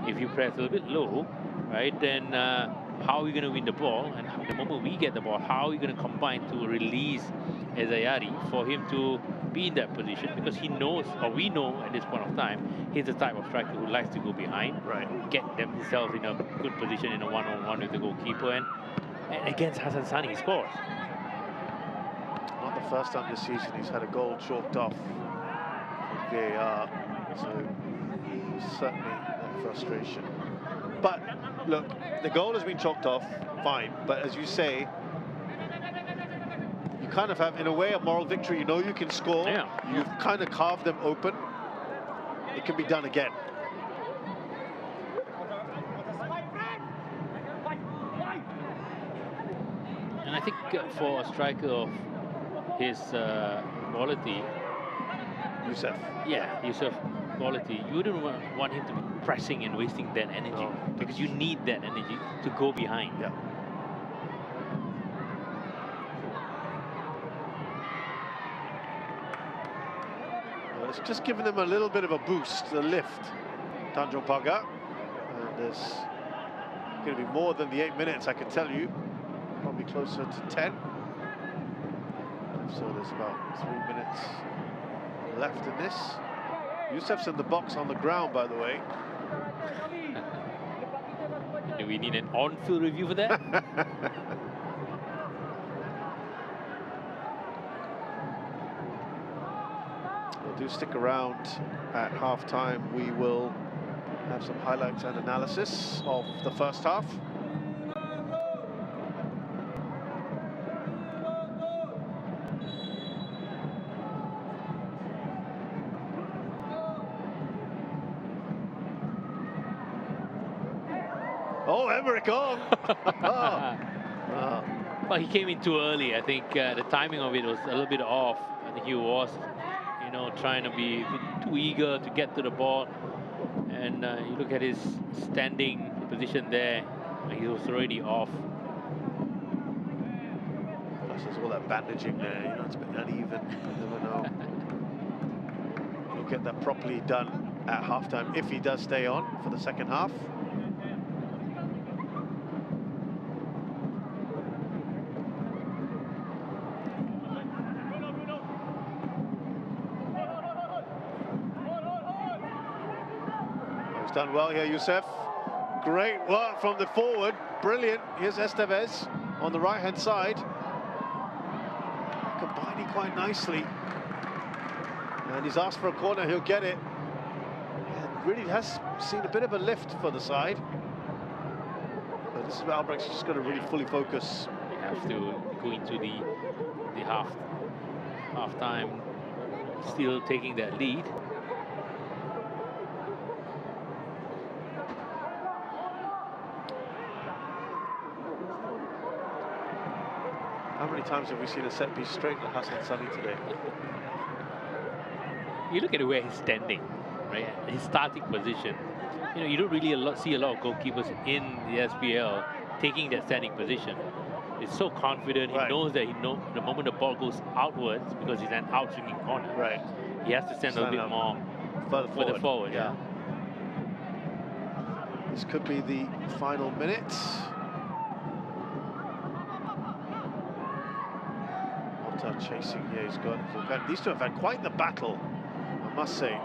If you press a little bit low, right, then how are we going to win the ball? And the moment we get the ball, how are we going to combine to release Ezayari for him to be in that position? Because he knows, or we know at this point of time, he's the type of striker who likes to go behind, Right. get themselves in a good position in a one-on-one with the goalkeeper, and against Hassan Sani, he scores. Not the first time this season he's had a goal chalked off from VAR, so certainly that frustration. But look, the goal has been chalked off, fine, but as you say, you kind of have, in a way, a moral victory. You know you can score. Yeah. You've kind of carved them open. It can be done again. And I think for a striker of his quality, Youssef. yeah, Yusuf quality, you wouldn't want him to be pressing and wasting that energy, No, because you need that energy to go behind. Yeah. Well, it's just giving them a little bit of a boost, a lift. Tanjong Pagar. And there's going to be more than the 8 minutes, I can tell you. Probably closer to 10. So there's about 3 minutes left in this. Youssef's in the box on the ground, by the way. Do we need an on-field review for that? Well, do stick around at half-time. We will have some highlights and analysis of the first half. Oh, Emmerich on! Well, he came in too early. I think the timing of it was a little bit off. I think he was, you know, trying to be a bit too eager to get to the ball. And you look at his standing position there, he was already off. Plus there's all that bandaging there, you know, it's a bit uneven. You never know. He'll get that properly done at halftime if he does stay on for the second half. He's done well here, Youssef. Great work from the forward, brilliant. Here's Estevez on the right-hand side. Combining quite nicely. And he's asked for a corner, he'll get it. And really has seen a bit of a lift for the side. But this is where Albirex is just going to really fully focus. They have to go into the half-time, still taking that lead. How many times have we seen a set piece straight to Hassan Sani today? You look at where he's standing, right? His starting position. You know, you don't really see a lot of goalkeepers in the SPL taking that standing position. He's so confident. He knows that the moment the ball goes outwards, because he's an out-swinging corner. Right. He has to stand a bit more further forward. Yeah. This could be the final minute. Chasing here, he's got. These two have had quite the battle, I must say.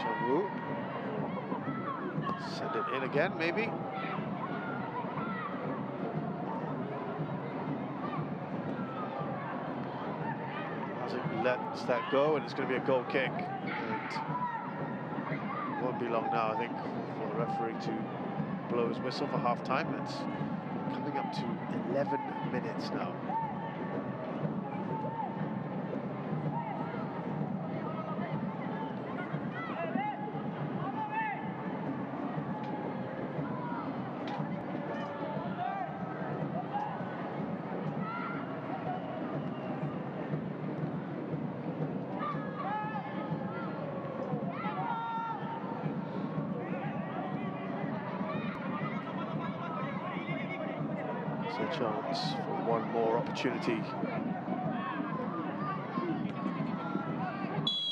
Chong-woo. Send it in again, maybe. Hasn't lets that go, and it's going to be a goal kick. And won't be long now, I think, for the referee to blow his whistle for half-time. It's coming up to 11 minutes now. Still a chance for one more opportunity.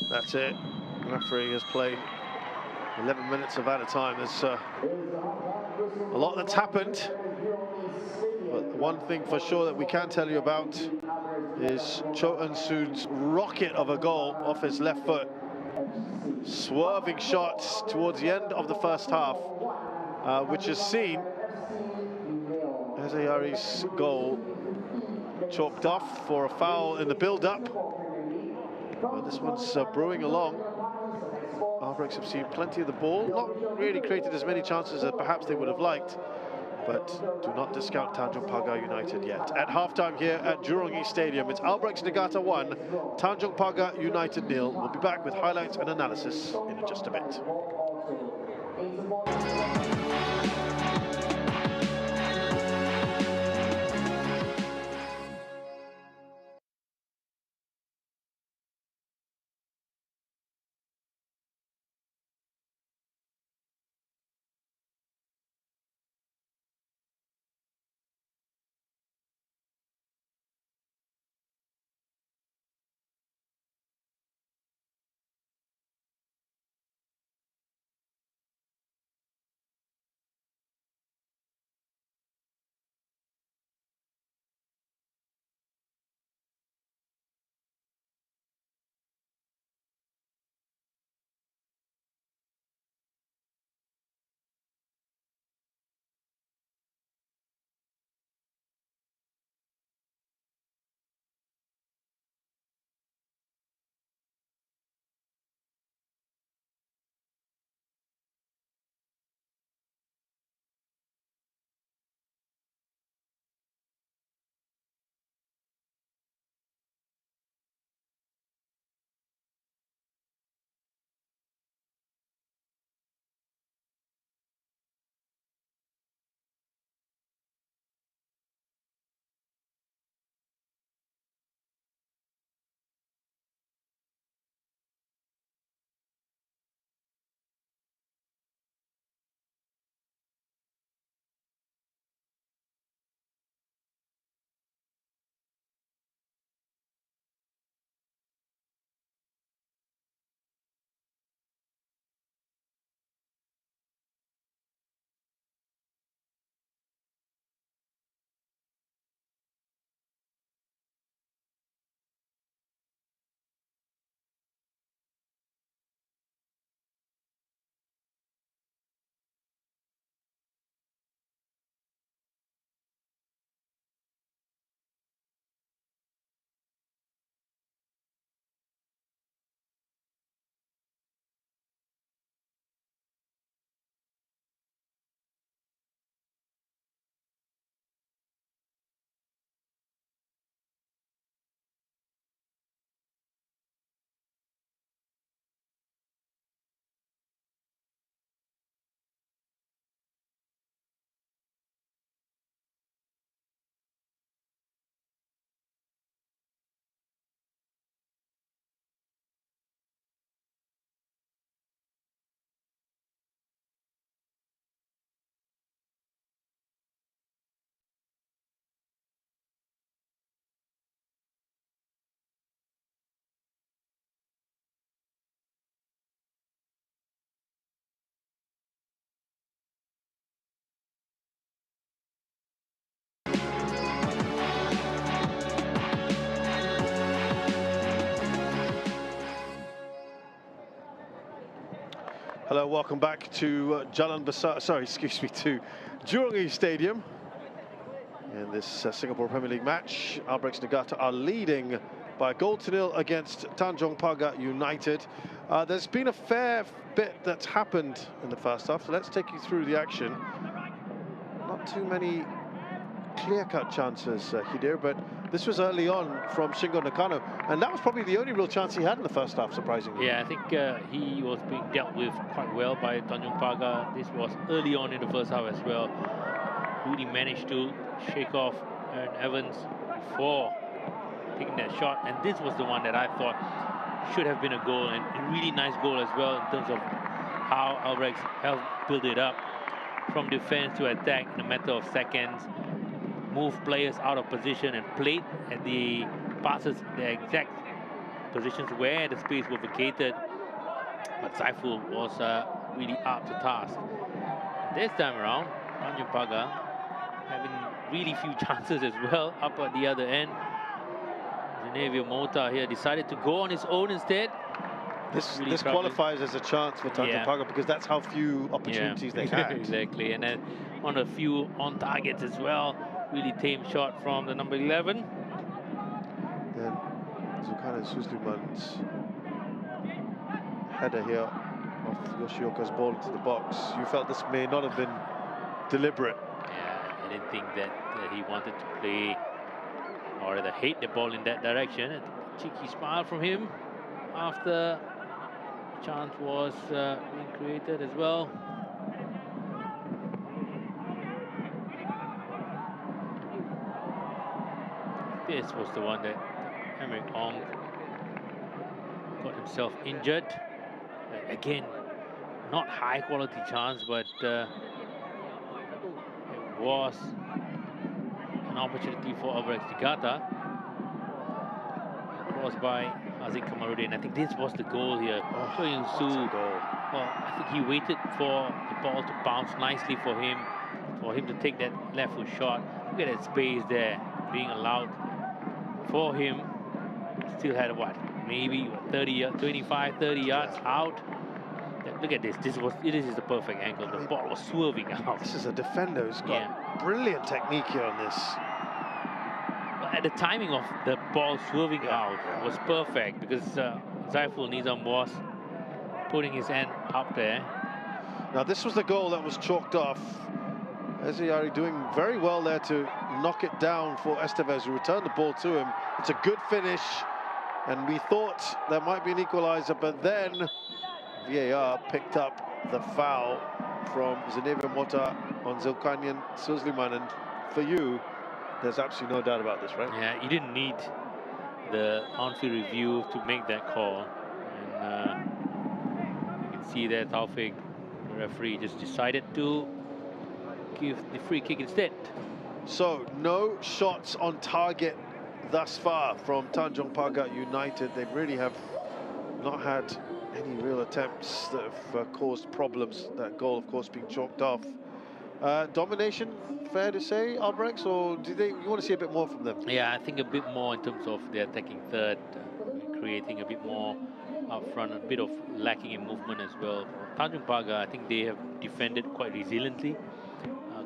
That's it. The referee has played 11 minutes of added time. There's a lot that's happened. But one thing for sure that we can tell you about is Cho Eun-soon's rocket of a goal off his left foot. Swerving shots towards the end of the first half, which has seen Azayari's goal chalked off for a foul in the build-up. Well, this one's brewing along. Albirex have seen plenty of the ball, not really created as many chances as perhaps they would have liked, but do not discount Tanjong Pagar United yet. At halftime here at Jurong East Stadium, it's Albirex Niigata 1, Tanjong Pagar United 0. We'll be back with highlights and analysis in just a bit. Hello, welcome back to to Jurong East Stadium. In this Singapore Premier League match, Albirex Niigata are leading by a goal to nil against Tanjong Pagar United. There's been a fair bit that's happened in the first half, so let's take you through the action. Not too many clear-cut chances, Hidir, but this was early on from Shingo Nakano, and that was probably the only real chance he had in the first half, surprisingly. Yeah, I think he was being dealt with quite well by Tanjong Pagar. This was early on in the first half as well. Rudy managed to shake off Aaron Evans before taking that shot, and this was the one that I thought should have been a goal, and a really nice goal as well in terms of how Albirex helped build it up from defense to attack in a matter of seconds. moved players out of position and played at the passes, the exact positions where the space was vacated. But Saiful was really up to task. This time around, Tanjong Pagar having really few chances as well up at the other end. Xavier Mota here decided to go on his own instead. This qualifies as a chance for Tanjong Pagar because that's how few opportunities they had. Exactly, and then on a few on targets as well. Really tame shot from the number 11. Then Zulkarnain Suzliman's header here off Yoshioka's ball into the box. You felt this may not have been deliberate. Yeah, I didn't think that he wanted to play or rather hit the ball in that direction. A cheeky smile from him after the chance was being created as well. This was the one that Emerick Ong got himself injured. Again, not high quality chance, but it was an opportunity for Albirex Niigata. Crossed by Haziq Kamaruddin. I think this was the goal here. Choi Yoon-soo, well, I think he waited for the ball to bounce nicely for him to take that left foot shot. Look at that space there being allowed for him. Still had what, maybe 25, 30 yards out. Look at this. This is the perfect angle. The ball was swerving out. This is a defender who's got brilliant technique here on this. At the timing of the ball swerving out was perfect because Saiful Nizam was putting his hand up there. Now this was the goal that was chalked off. Ezayari doing very well there to knock it down for Estevez, who returned the ball to him. It's a good finish, and we thought there might be an equalizer, but then VAR picked up the foul from Xavier Mota on Zulkarnain Suzliman, and for you, there's absolutely no doubt about this, right? Yeah, you didn't need the on-field review to make that call. And you can see there Taufik, the referee, just decided to give the free kick instead. So, no shots on target thus far from Tanjong Pagar United. They really have not had any real attempts that have caused problems. That goal, of course, being chalked off. Domination, fair to say, Albirex, or you want to see a bit more from them? Yeah, I think a bit more in terms of their attacking third, creating a bit more up front, a bit of lacking in movement as well. Tanjong Pagar, I think they have defended quite resiliently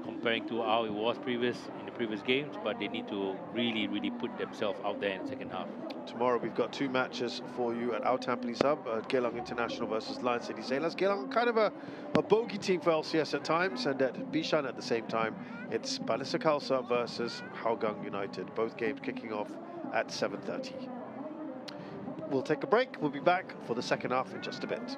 comparing to how it was in the previous games, but they need to really put themselves out there in the second half. Tomorrow we've got two matches for you at Ao Tam Police Hub, Geylang International versus Lion City Sailors. Geylang kind of a bogey team for LCS at times, and at Bishan at the same time, it's Balisa Khalsa versus Hougang United. Both games kicking off at 7:30. We'll take a break. We'll be back for the second half in just a bit.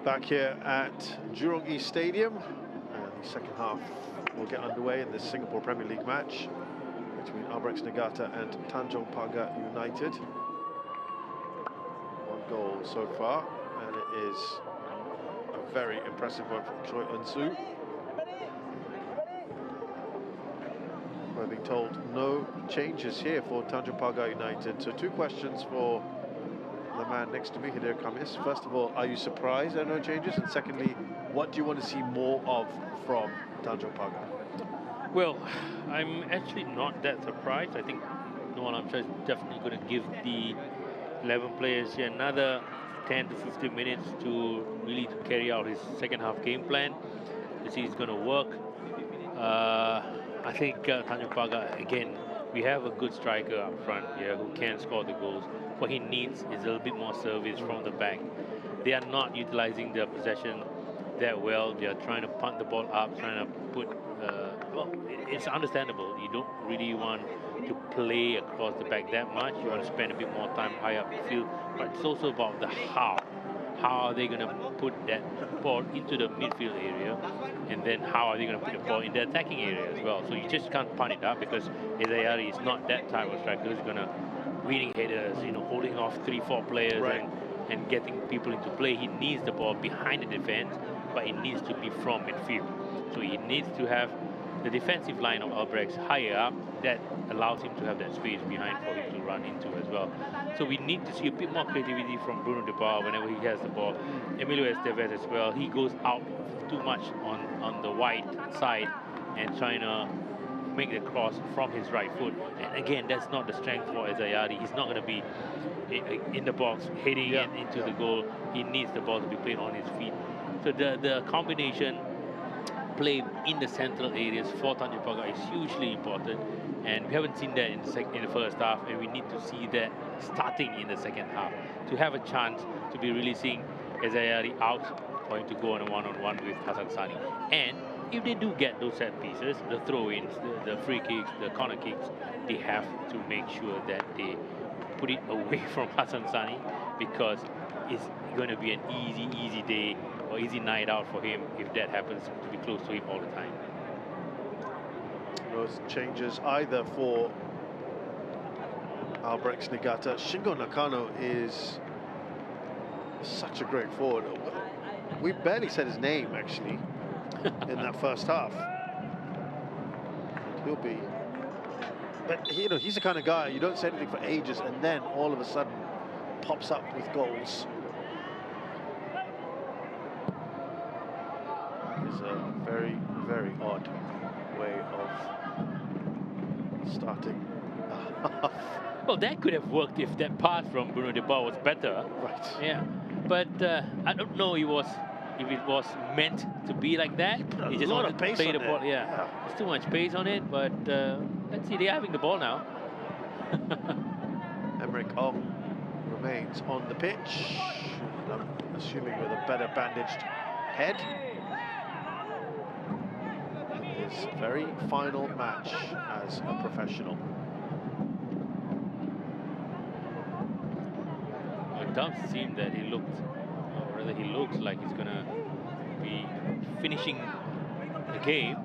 Back here at Jurong East Stadium, and the second half will get underway in this Singapore Premier League match between Albirex Niigata and Tanjong Pagar United. One goal so far, and it is a very impressive one from Choi Eun-soo. We're being told no changes here for Tanjong Pagar United. So 2 questions for the man next to me, Hideo Kamis. First of all, are you surprised there are no changes? And secondly, what do you want to see more of from Tanjong Pagar? Well, I'm actually not that surprised. I think Noel Amsha is definitely going to give the 11 players here another 10 to 15 minutes to really carry out his second half game plan to see it's going to work. I think Tanjong Pagar, again, we have a good striker up front here who can score the goals. What he needs is a little bit more service from the back. They are not utilizing their possession that well. They are trying to punt the ball up, trying to put, well, it's understandable. You don't really want to play across the back that much. You want to spend a bit more time high up the field, but it's also about the how. How are they going to put that ball into the midfield area, and then how are they going to put the ball in the attacking area as well? So you just can't punt it up, because Ezayari is not that type of striker who's going to winning headers, you know, holding off 3-4 players and getting people into play. He needs the ball behind the defense, but it needs to be from midfield. So he needs to have the defensive line of Albirex higher up. That allows him to have that space behind for him to run into as well. So we need to see a bit more creativity from Bruno De Bar whenever he has the ball. Emilio Estevez as well. He goes out too much on the wide side and trying to make the cross from his right foot. And again, that's not the strength for Ezayari. He's not going to be in the box, heading it into the goal. He needs the ball to be played on his feet. So the combination play in the central areas for Tanjong Pagar is hugely important, and we haven't seen that in the first half, and we need to see that starting in the second half to have a chance to be releasing Ezayari out for him to go on a one-on-one with Hassan Sani. And if they do get those set pieces, the throw-ins, the free kicks, the corner kicks, they have to make sure that they put it away from Hassan Sani, because it's going to be an easy day or easy night out for him if that happens to be close to him all the time. Those changes either for Albirex Niigata. Shingo Nakano is such a great forward. We barely said his name, actually, in that first half. He'll be... But, you know, he's the kind of guy, you don't say anything for ages, and then all of a sudden pops up with goals. It's a very, very odd way of starting. Well, that could have worked if that pass from Bruno De Bar was better. Right. Yeah, but I don't know if it was meant to be like that. He just wanted to play the ball. Yeah, there's too much pace on it. But let's see, they're having the ball now. Emmerich Ong remains on the pitch, I'm assuming with a better bandaged head. His very final match as a professional. It does seem that he looked, or rather he looks like he's going to be finishing the game.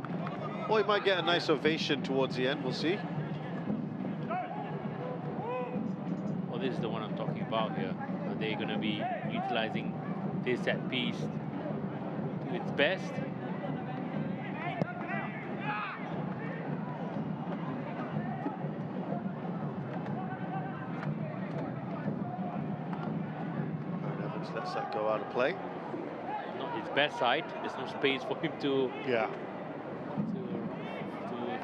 Or he might get a nice ovation towards the end, we'll see. Well, this is the one I'm talking about here. Are they going to be utilizing this set piece to its best? Lets that go out of play. Not his best side. There's no space for him to to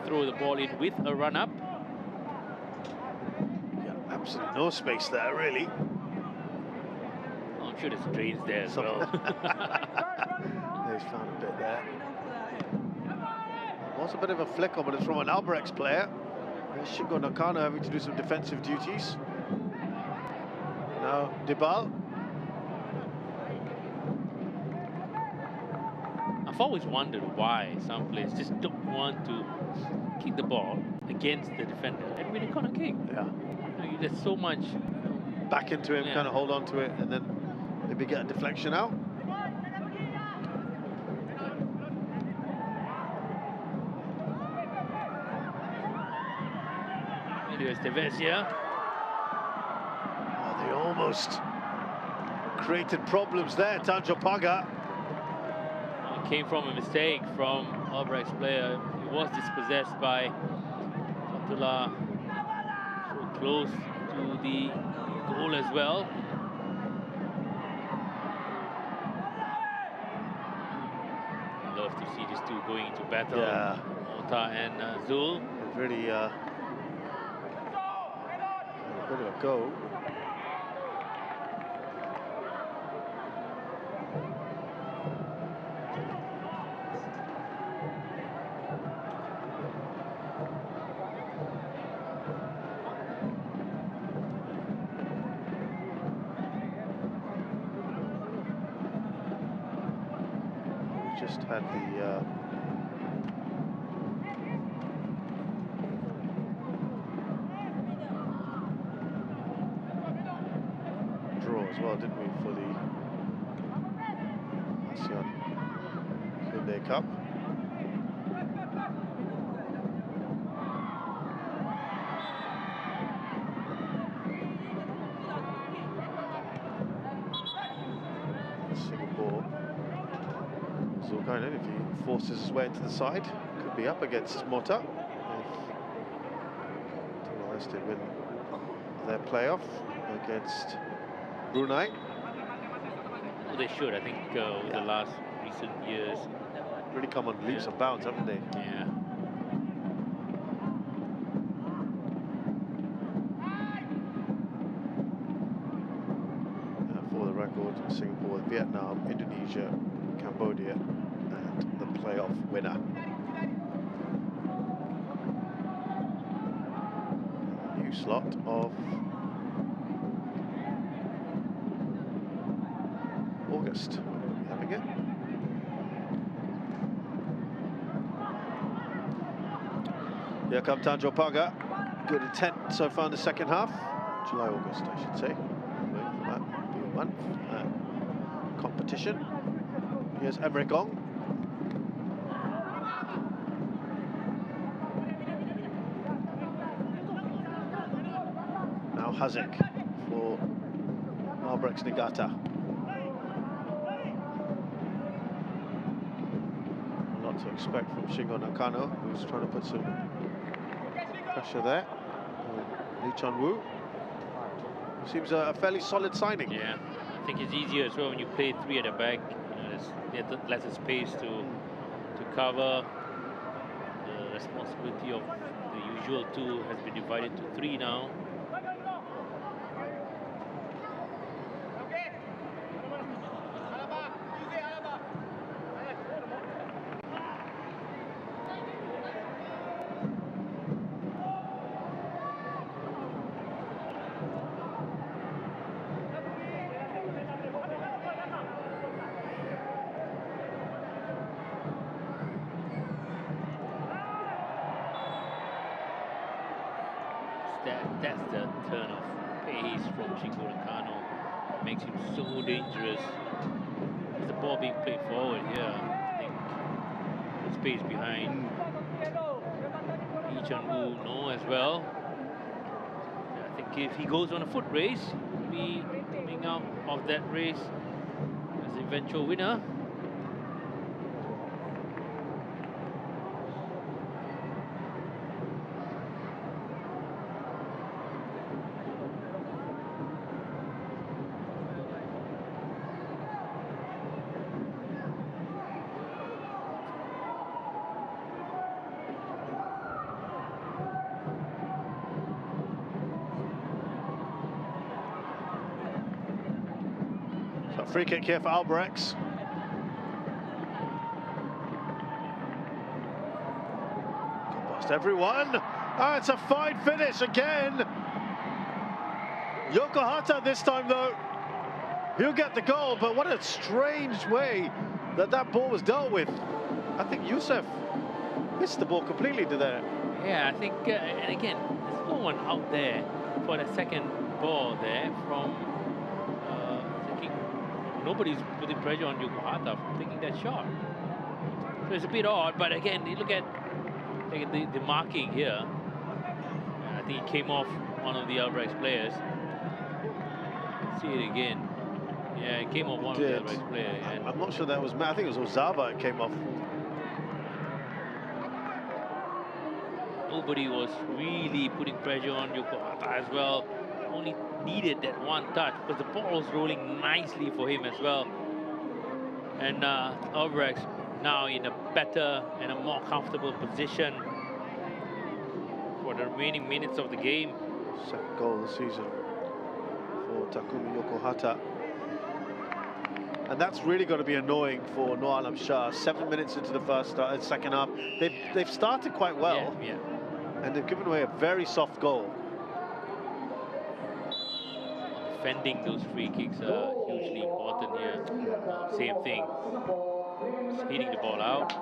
throw the ball in with a run up. Yeah, absolutely no space there, really. I'm sure there's drains there as well. He's found a bit there. It was a bit of a flicker, but it's from an Albirex player. There's Shingo Nakano having to do some defensive duties. Now Dibal. I've always wondered why some players just don't want to kick the ball against the defender and win a corner kick. Yeah. You know, there's so much back into him, kind of hold on to it, and then maybe get a deflection out. Julio Estevez here. Oh, they almost created problems there, Tanjong Pagar. It came from a mistake from Albirex player. He was dispossessed by Fatullah, so close to the goal as well. I'd love to see these two going into battle. Yeah. Mota and Zul. Really a bit of a go. We just had the draw as well, didn't we, for the ASEAN Hyundai Cup. Singapore. Zulkarnain, if he forces his way into the side, could be up against Mota. If Timor-Leste win their playoff against Brunei. Well, they should, I think, over the last recent years. Really come on leaps and bounds, haven't they? Yeah. For the record, Singapore, Vietnam, Indonesia, Cambodia, and the playoff winner. New slot of August. Are we having it? Here come Tanjong Pagar. Good intent so far in the second half. July, August, I should say. Wait for that. Be a month. Competition. Here's Emre Gong. Now Haziq for Albirex Niigata. A lot to expect from Shingo Nakano, who's trying to put some pressure there. Lee Chun-woo. Seems a fairly solid signing. Yeah, I think it's easier as well when you play three at the back. There's lesser space to cover. The responsibility of the usual two has been divided to three now. That's the turn of pace from Shingo Nakano. Makes him so dangerous. Is the ball being played forward here? I think the space behind Lee Chun-woo, no, as well. I think if he goes on a foot race, he'll be coming out of that race as the eventual winner. Free kick here for Albirex. Got past everyone. Ah, it's a fine finish again. Yokohata this time though. He'll get the goal, but what a strange way that ball was dealt with. I think Youssef missed the ball completely to there. Yeah, I think, and again, there's no one out there for the second ball there from thinking. Nobody's putting pressure on Yokohata from taking that shot. So it's a bit odd, but again, you look at the marking here. I think he came off one of the Albirex players. See it again. Yeah, it came off one of the Albirex players. And I'm not sure that was Matt. I think it was Ozawa it came off. nobody was really putting pressure on Yokohata as well. Only needed that one touch, but the ball was rolling nicely for him as well. And Albirex now in a better and a more comfortable position for the remaining minutes of the game. Second goal of the season for Takumi Yokohata. And that's really going to be annoying for Noor Alam Shah. 7 minutes into the second half. They've started quite well. Yeah. And they've given away a very soft goal. Defending those free kicks are hugely important here. Same thing. Just hitting the ball out.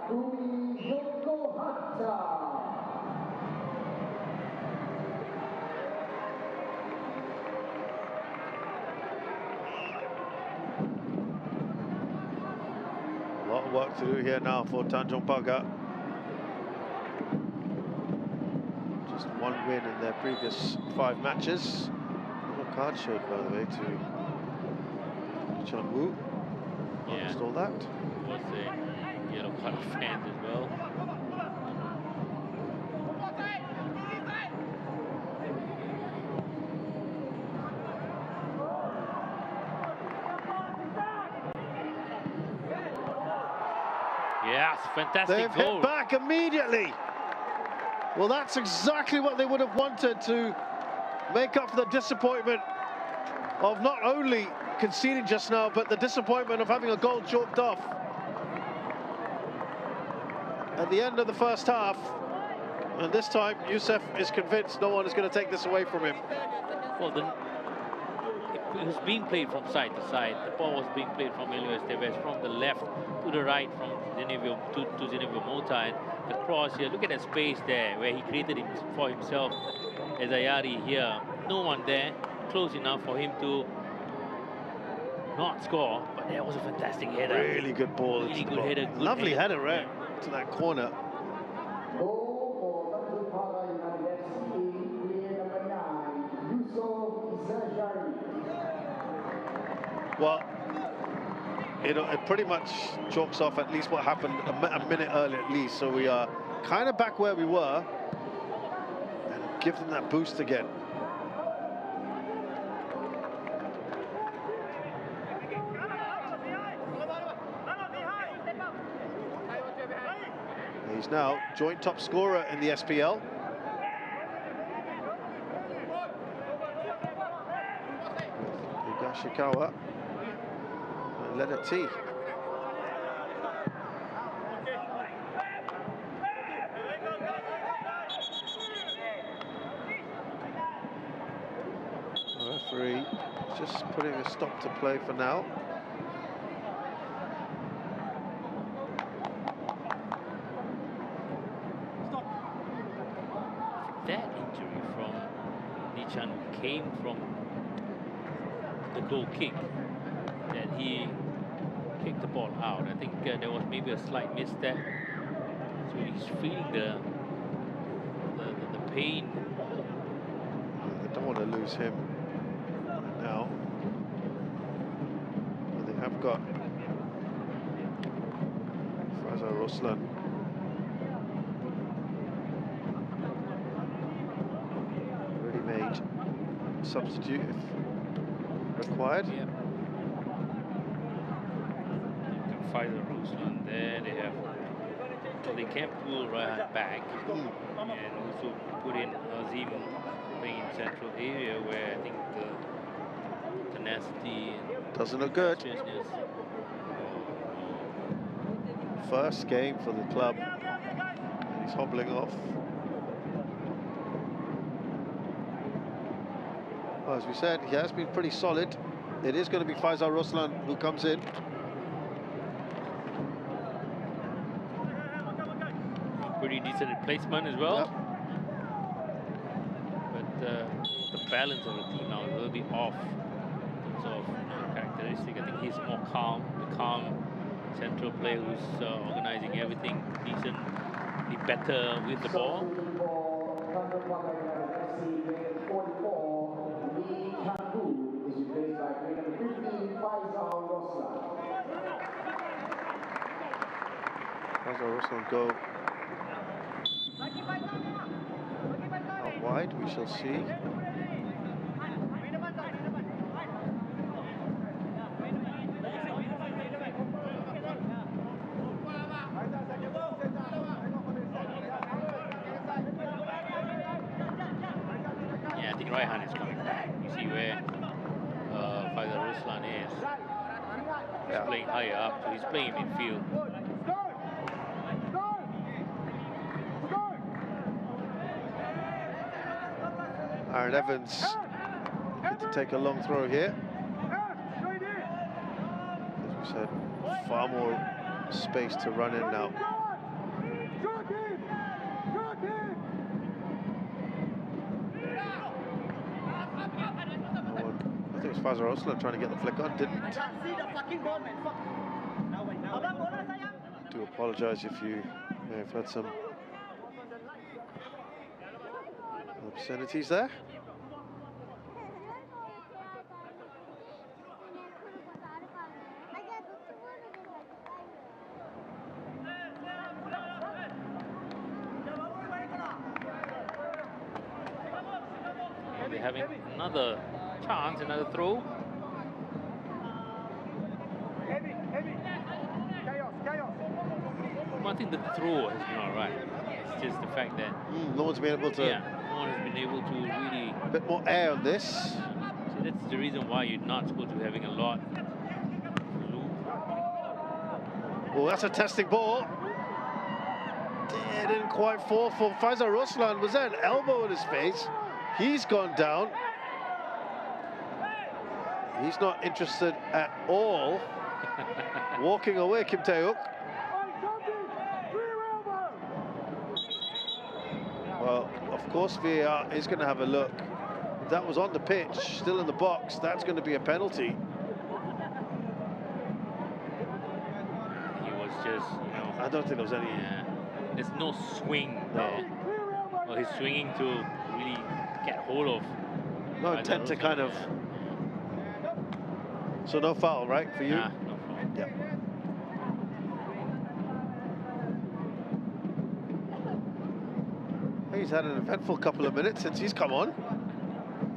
A lot of work to do here now for Tanjong Pagar. Just one win in their previous 5 matches. A card showed, by the way, to Chun Woo. Yeah. All that. Was a yellow card of fans as well. Yes, fantastic They've goal. hit back immediately. Well, that's exactly what they would have wanted to make up for the disappointment of not only conceding just now, but the disappointment of having a goal chalked off at the end of the first half. And this time, Youssef is convinced no one is going to take this away from him. Well, it was being played from side to side. The ball was being played from Elias Tevez from the left to the right, from Zenevio to Zenevio Mota. And the cross here, look at that space there where he created it for himself as Ayari here. No one there, close enough for him to not score, but that was a fantastic header. Really good ball. Really good header. Good Lovely header, right? To that corner. Well, it pretty much chalks off at least what happened a minute earlier at least. So we are kind of back where we were. And give them that boost again. He's now joint top scorer in the SPL. Higashikawa and Leonard T. The referee just putting a stop to play for now. That injury from Nichan came from the goal kick, that he kicked the ball out. I think there was maybe a slight misstep, so he's feeling the pain. They don't want to lose him now. But they have got Faisal Roslan. Ready-made substitute if required. Yeah. Faisal Roslan there. They have. They can pull right back and also put in Azim playing in central area where I think the tenacity doesn't look good. seriousness. First game for the club. And he's hobbling off. Well, as we said, he has been pretty solid. It is going to be Faisal Roslan who comes in. Pretty decent replacement as well. Yep. But the balance of the team now is a little bit off in terms of characteristic. I think he's more calm, the calm central player who's organizing everything decently better with the ball. Pagar Ruslan go out wide, we shall see. Yeah, I think right hand is coming back. You see where Pagar Ruslan is. He's playing higher up, so he's playing in midfield. Aaron Evans get to take a long throw here. As we said, far more space to run in now. I think it's Pagar Ruslan trying to get the flick on, didn't. I do apologise if you may have had some obscenities there. Are they having another chance, another throw? Well, I think the throw has been alright. It's just the fact that No one's been able to. yeah, no one has been able to really. A bit more air on this. So that's the reason why you're not supposed to be having a lot. Oh, that's a testing ball. It didn't quite fall for Pagar Ruslan. Was that an elbow in his face? He's gone down. He's not interested at all. Walking away, Kim Tae-hook. Well, of course, VAR is going to have a look. That was on the pitch, still in the box. That's going to be a penalty. He was just, you know. I don't think there was any. Yeah, there's no swing there. Well, he's swinging to really get hold of. No intent to kind of. So no foul, right, for you? Nah, no foul. Yeah. He's had an eventful couple of minutes since he's come on.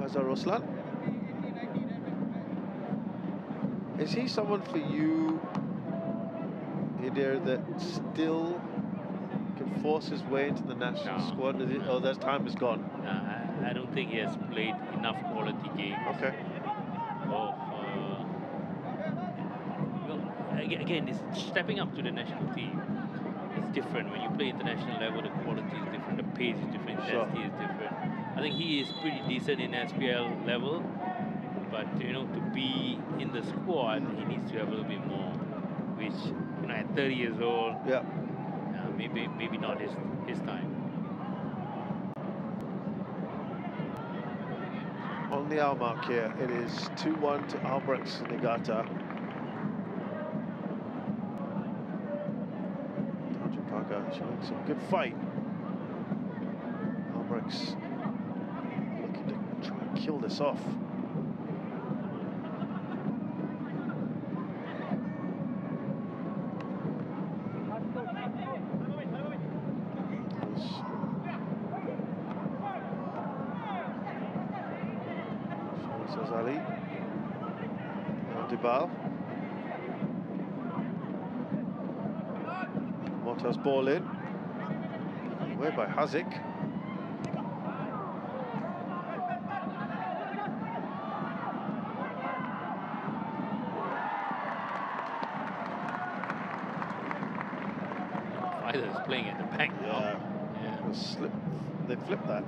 Pagar Ruslan. Is he someone for you, Idir, that still can force his way into the national squad? Oh, that time is gone. I don't think he has played enough quality games. Okay. Well, again, it's stepping up to the national team. It's different when you play international level. The quality is different, the pace is different, intensity is different. I think he is pretty decent in SPL level, but you know, to be in the squad, he needs to have a little bit more. Which, you know, at 30 years old, yeah, maybe not his time. On the hour mark here, it is 2-1 to Albirex Niigata. Tanjong Pagar showing some good fight. Albirex looking to try and kill this off. Ali Dibal. Mota's ball in. Away by Hazic. Either is playing at the back now. Yeah. Slip. They flipped that.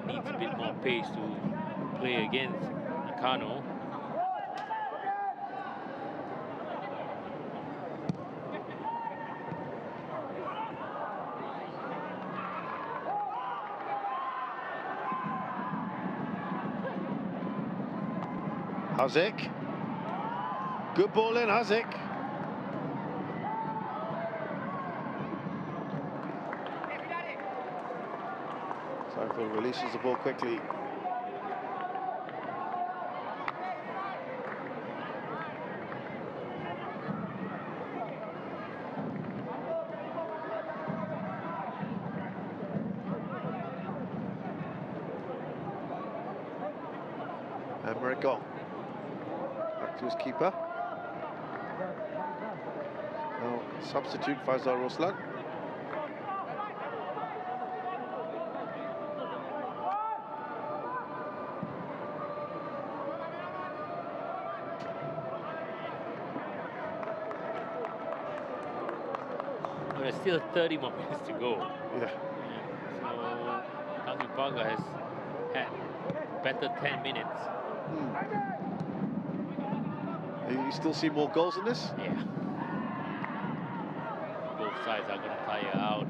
Needs a bit more pace to play against Nakano. Hazic. Good ball in, Hazic. Saiful releases the ball quickly. And Merrick-Gong back to his keeper. Now substitute Faisal Roslan. There's still 30 more minutes to go. Yeah. So Tanjong Pagar has had better 10 minutes. You still see more goals in this? Yeah. Both sides are going to tire out.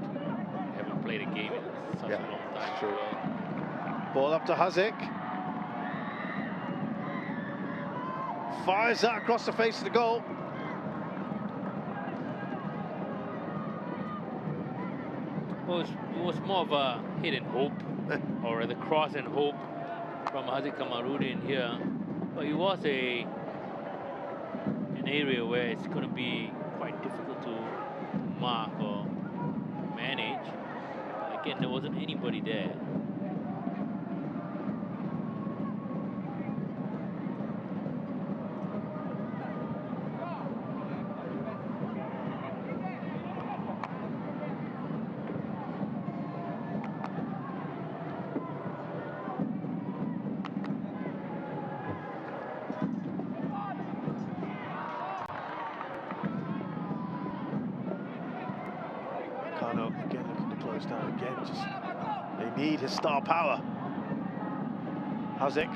Haven't played a game in such a long time. True. Well. Ball up to Haziq. Fires that across the face of the goal. Well, it was more of a hit and hope, or the cross and hope from Haziq Kamarudin here. But it was an area where it's going to be quite difficult to mark or manage. But again, there wasn't anybody there. Kano again looking to close down again. Just they need his star power. Haziq.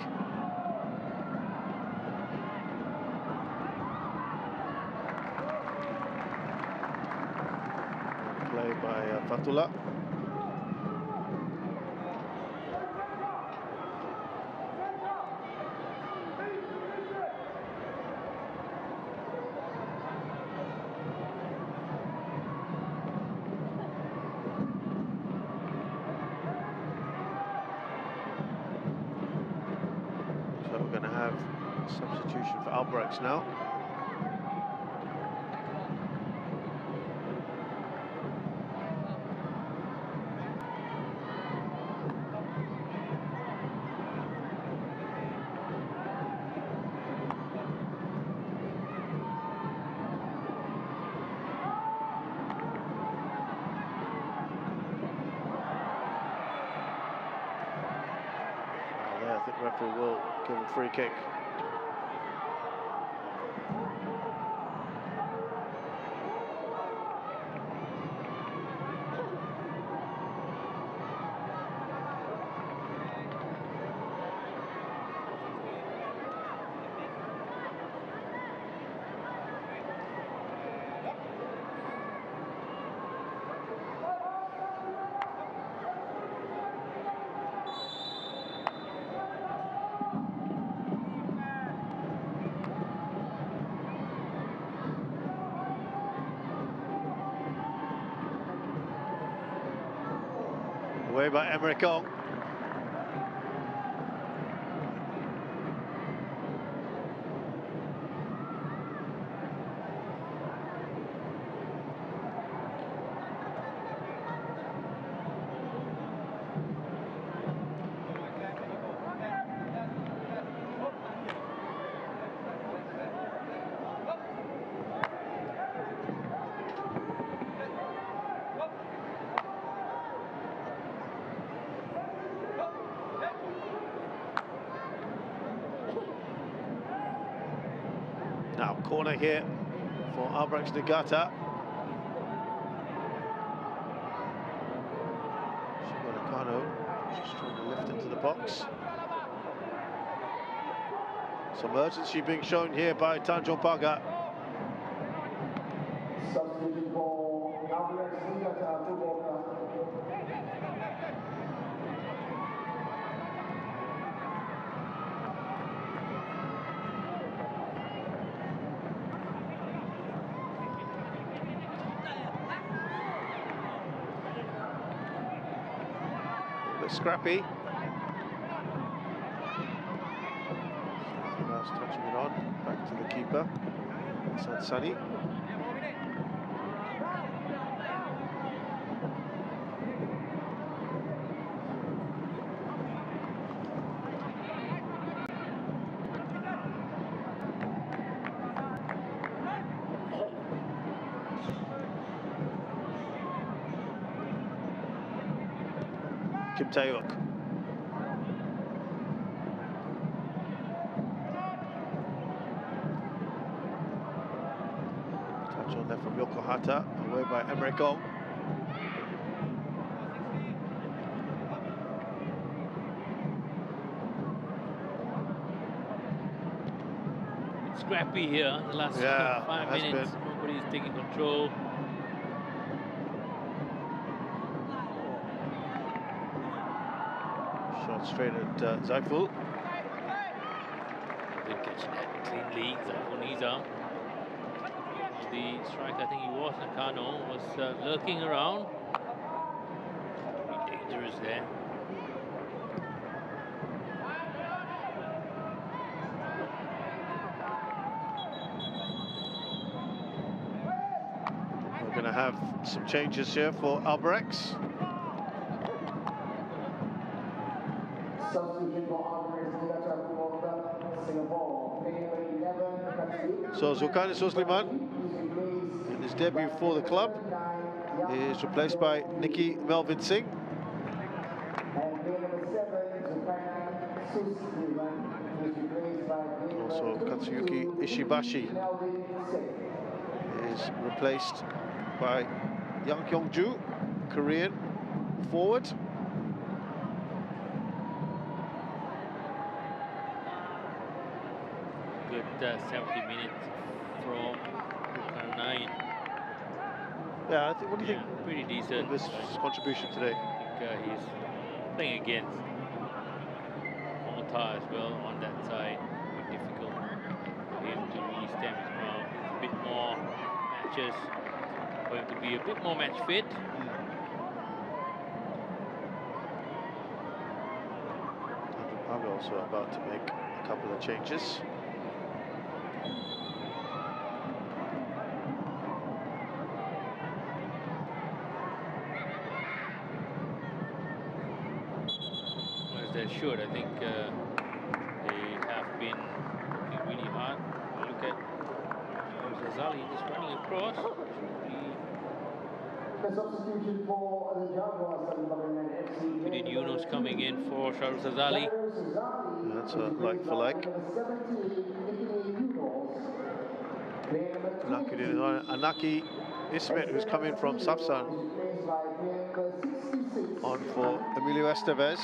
Play by Fatullah. So we're going to have substitution for Albirex now. I think the referee will give a free kick. Away by Merrick-Gong. Now, corner here for Albirex Niigata. Nakano just trying to lift into the box. Some urgency being shown here by Tanjong Pagar. Substitution for Albirex Niigata, footballer. bit scrappy. Now touching it on, back to the keeper, Sansani. Kim Tae-hyuk. Touch on there from Yokohata, away by Emre Gong. It's scrappy here, the last 5 minutes. Nobody's taking control. Shot straight at Zaiful. Didn't catch that cleanly. Zaiful knees up. The strike, I think he was, Nakano, was lurking around. Pretty dangerous there. We're going to have some changes here for Albirex. Substitution for Albirex, Niigata Football Club, Singapore. Player 11, So Zulkarnain Sosliman, in his debut for the club, is replaced by Nicky Melvin Singh. And player number 7, Zulkarnain Sosliman, is replaced by player Also number Katsuyuki 22, Ishibashi Melvin Singh. is replaced by Yang Kyung-ju, Korean forward. Good 70 minutes from Zulkarnain. Yeah, I think. What do you think? Pretty decent. Of this contribution today. I think he's playing against Mota as well on that side. Very difficult for him to really stand his ground. It's a bit more matches for him to be a bit more match fit. Pagar also about to make a couple of changes. They should. I think they have been working really hard. Look at Zazali just running across. The substitution for the Jaguars and FC. Did Yunus coming in for Shahrukh Zazali. That's a like for like. Anaki Ismet, who's come in from Safsan, on for Emilio Estevez.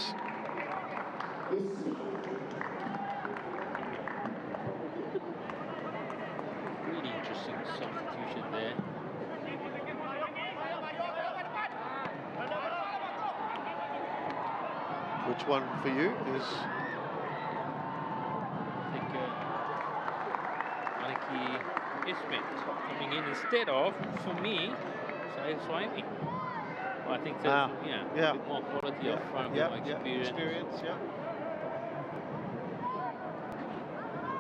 Really interesting substitution there. Which one for you is? I think Anaki Ismet coming in instead of, for me, Syed Swaimi. Well, I think there's a bit more quality up front, more experience.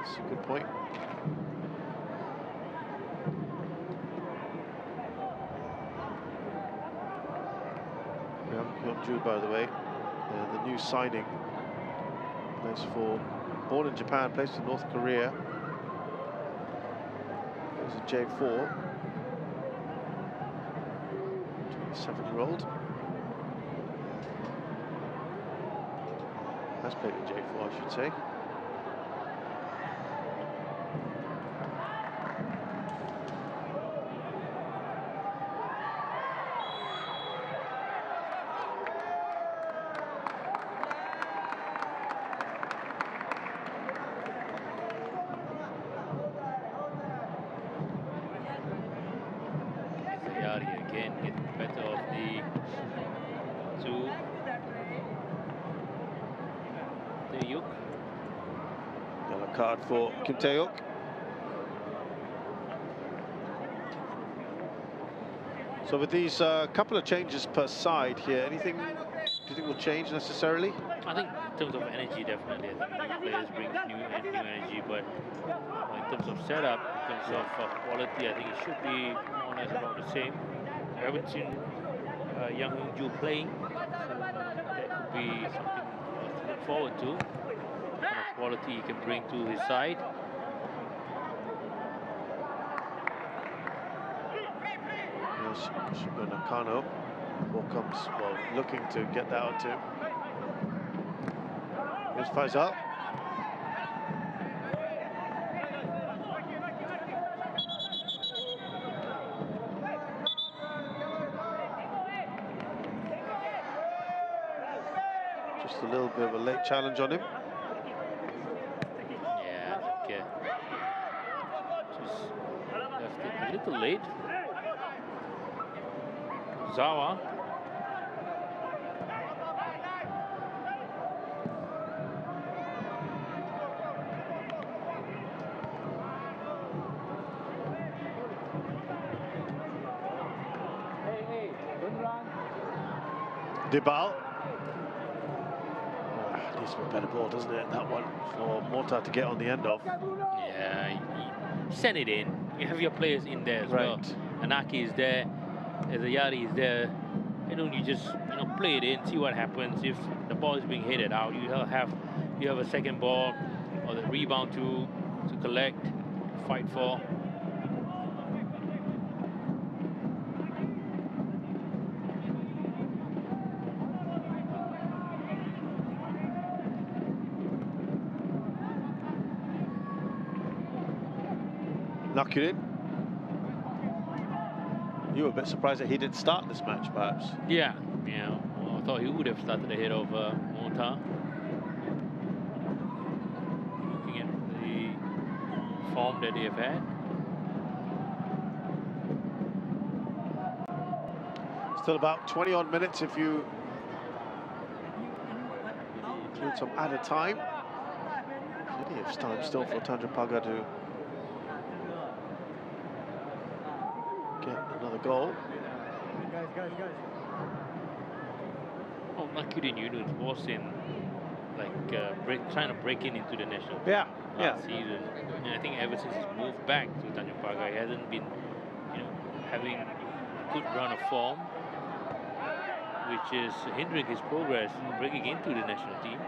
That's a good point. Yang Kyung-ju, by the way, the new signing, plays for, born in Japan, plays for North Korea. He's a J4, 27-year-old. Has played in J4, I should say. Again, getting better of the two. Tae-hyuk. Yellow card for Kim Tae-hyuk. So with these couple of changes per side here, anything do you think will change necessarily? I think in terms of energy, definitely. I think new players bring new energy, but in terms of setup, in terms of quality, I think it should be more or less about the same. I haven't seen Yang Hong-ju playing, so that could be something for us to look forward to. What kind of quality he can bring to his side. Yes, Shigo Nakano comes, well, looking to get that out to him. Here's Faisal. Just a little bit of a late challenge on him. Yeah, I think just left it a little late. Zawa. Dibal. Needs to be a better ball, doesn't it? That one for Mota to get on the end of. Yeah, you send it in. You have your players in there as well. Anaki is there, Ezayari is there. Why don't you just play it in, see what happens? If the ball is being headed out, you have a second ball or the rebound to collect, fight for. Nakurin. You were a bit surprised that he didn't start this match, perhaps. Yeah, well, I thought he would have started ahead of Mota. Looking at the form that they have had. Still about 20 odd minutes if you include some added time. Plenty of time still for Tanjong Pagar to get another goal. Oh, Nakurin Yunus was in trying to break into the national team last season. And I think ever since he's moved back to Tanjong Pagar, he hasn't been, having a good run of form, which is hindering his progress in breaking into the national team.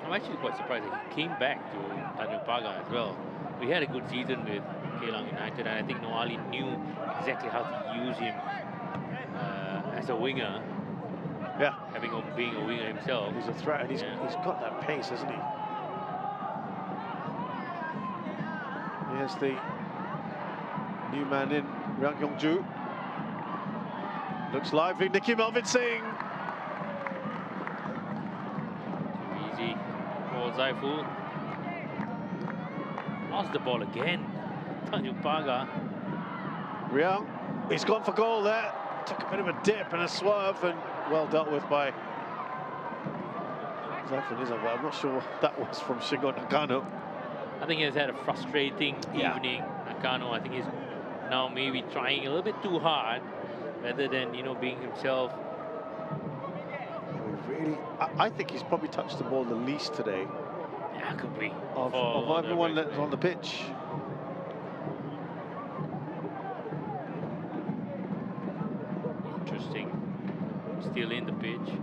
I'm actually quite surprised that he came back to Tanjong Pagar as well. We had a good season with Kelang United, and I think Noali knew exactly how to use him as a winger. Yeah, being a winger himself. He's a threat, and he's got that pace, hasn't he? Here's the new man in, Yang Hong-ju. Looks lively, Nicky Melvin Singh. Easy for Zaifu. Lost the ball again. Tanjong Pagar. Riang, he's gone for goal there. Took a bit of a dip and a swerve, and well dealt with by Zaifu Nizam, but I'm not sure that was from Shigo Nakano. I think he's had a frustrating evening. Nakano, I think he's now maybe trying a little bit too hard rather than, being himself. I think he's probably touched the ball the least today. Yeah, could be. Of everyone that's on the pitch. Interesting. Still in the pitch.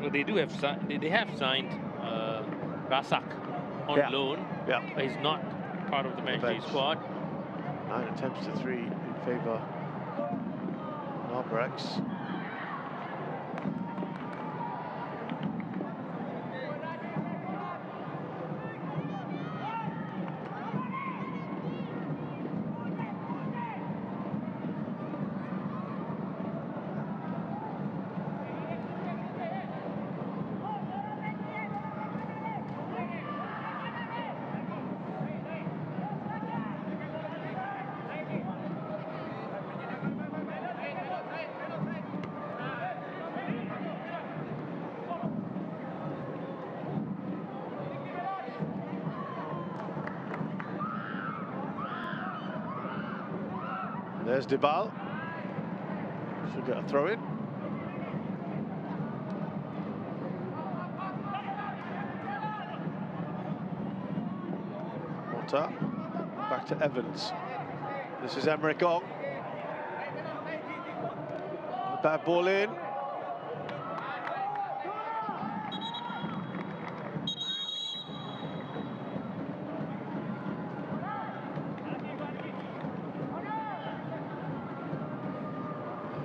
Well, they do have they have signed Rasak on loan, but he's not part of the matchday squad. 9 attempts to 3 in favour of Albirex. There's Dibal. Should get a throw in. Mota. Back to Evans. This is Emmerich Ong. A bad ball in.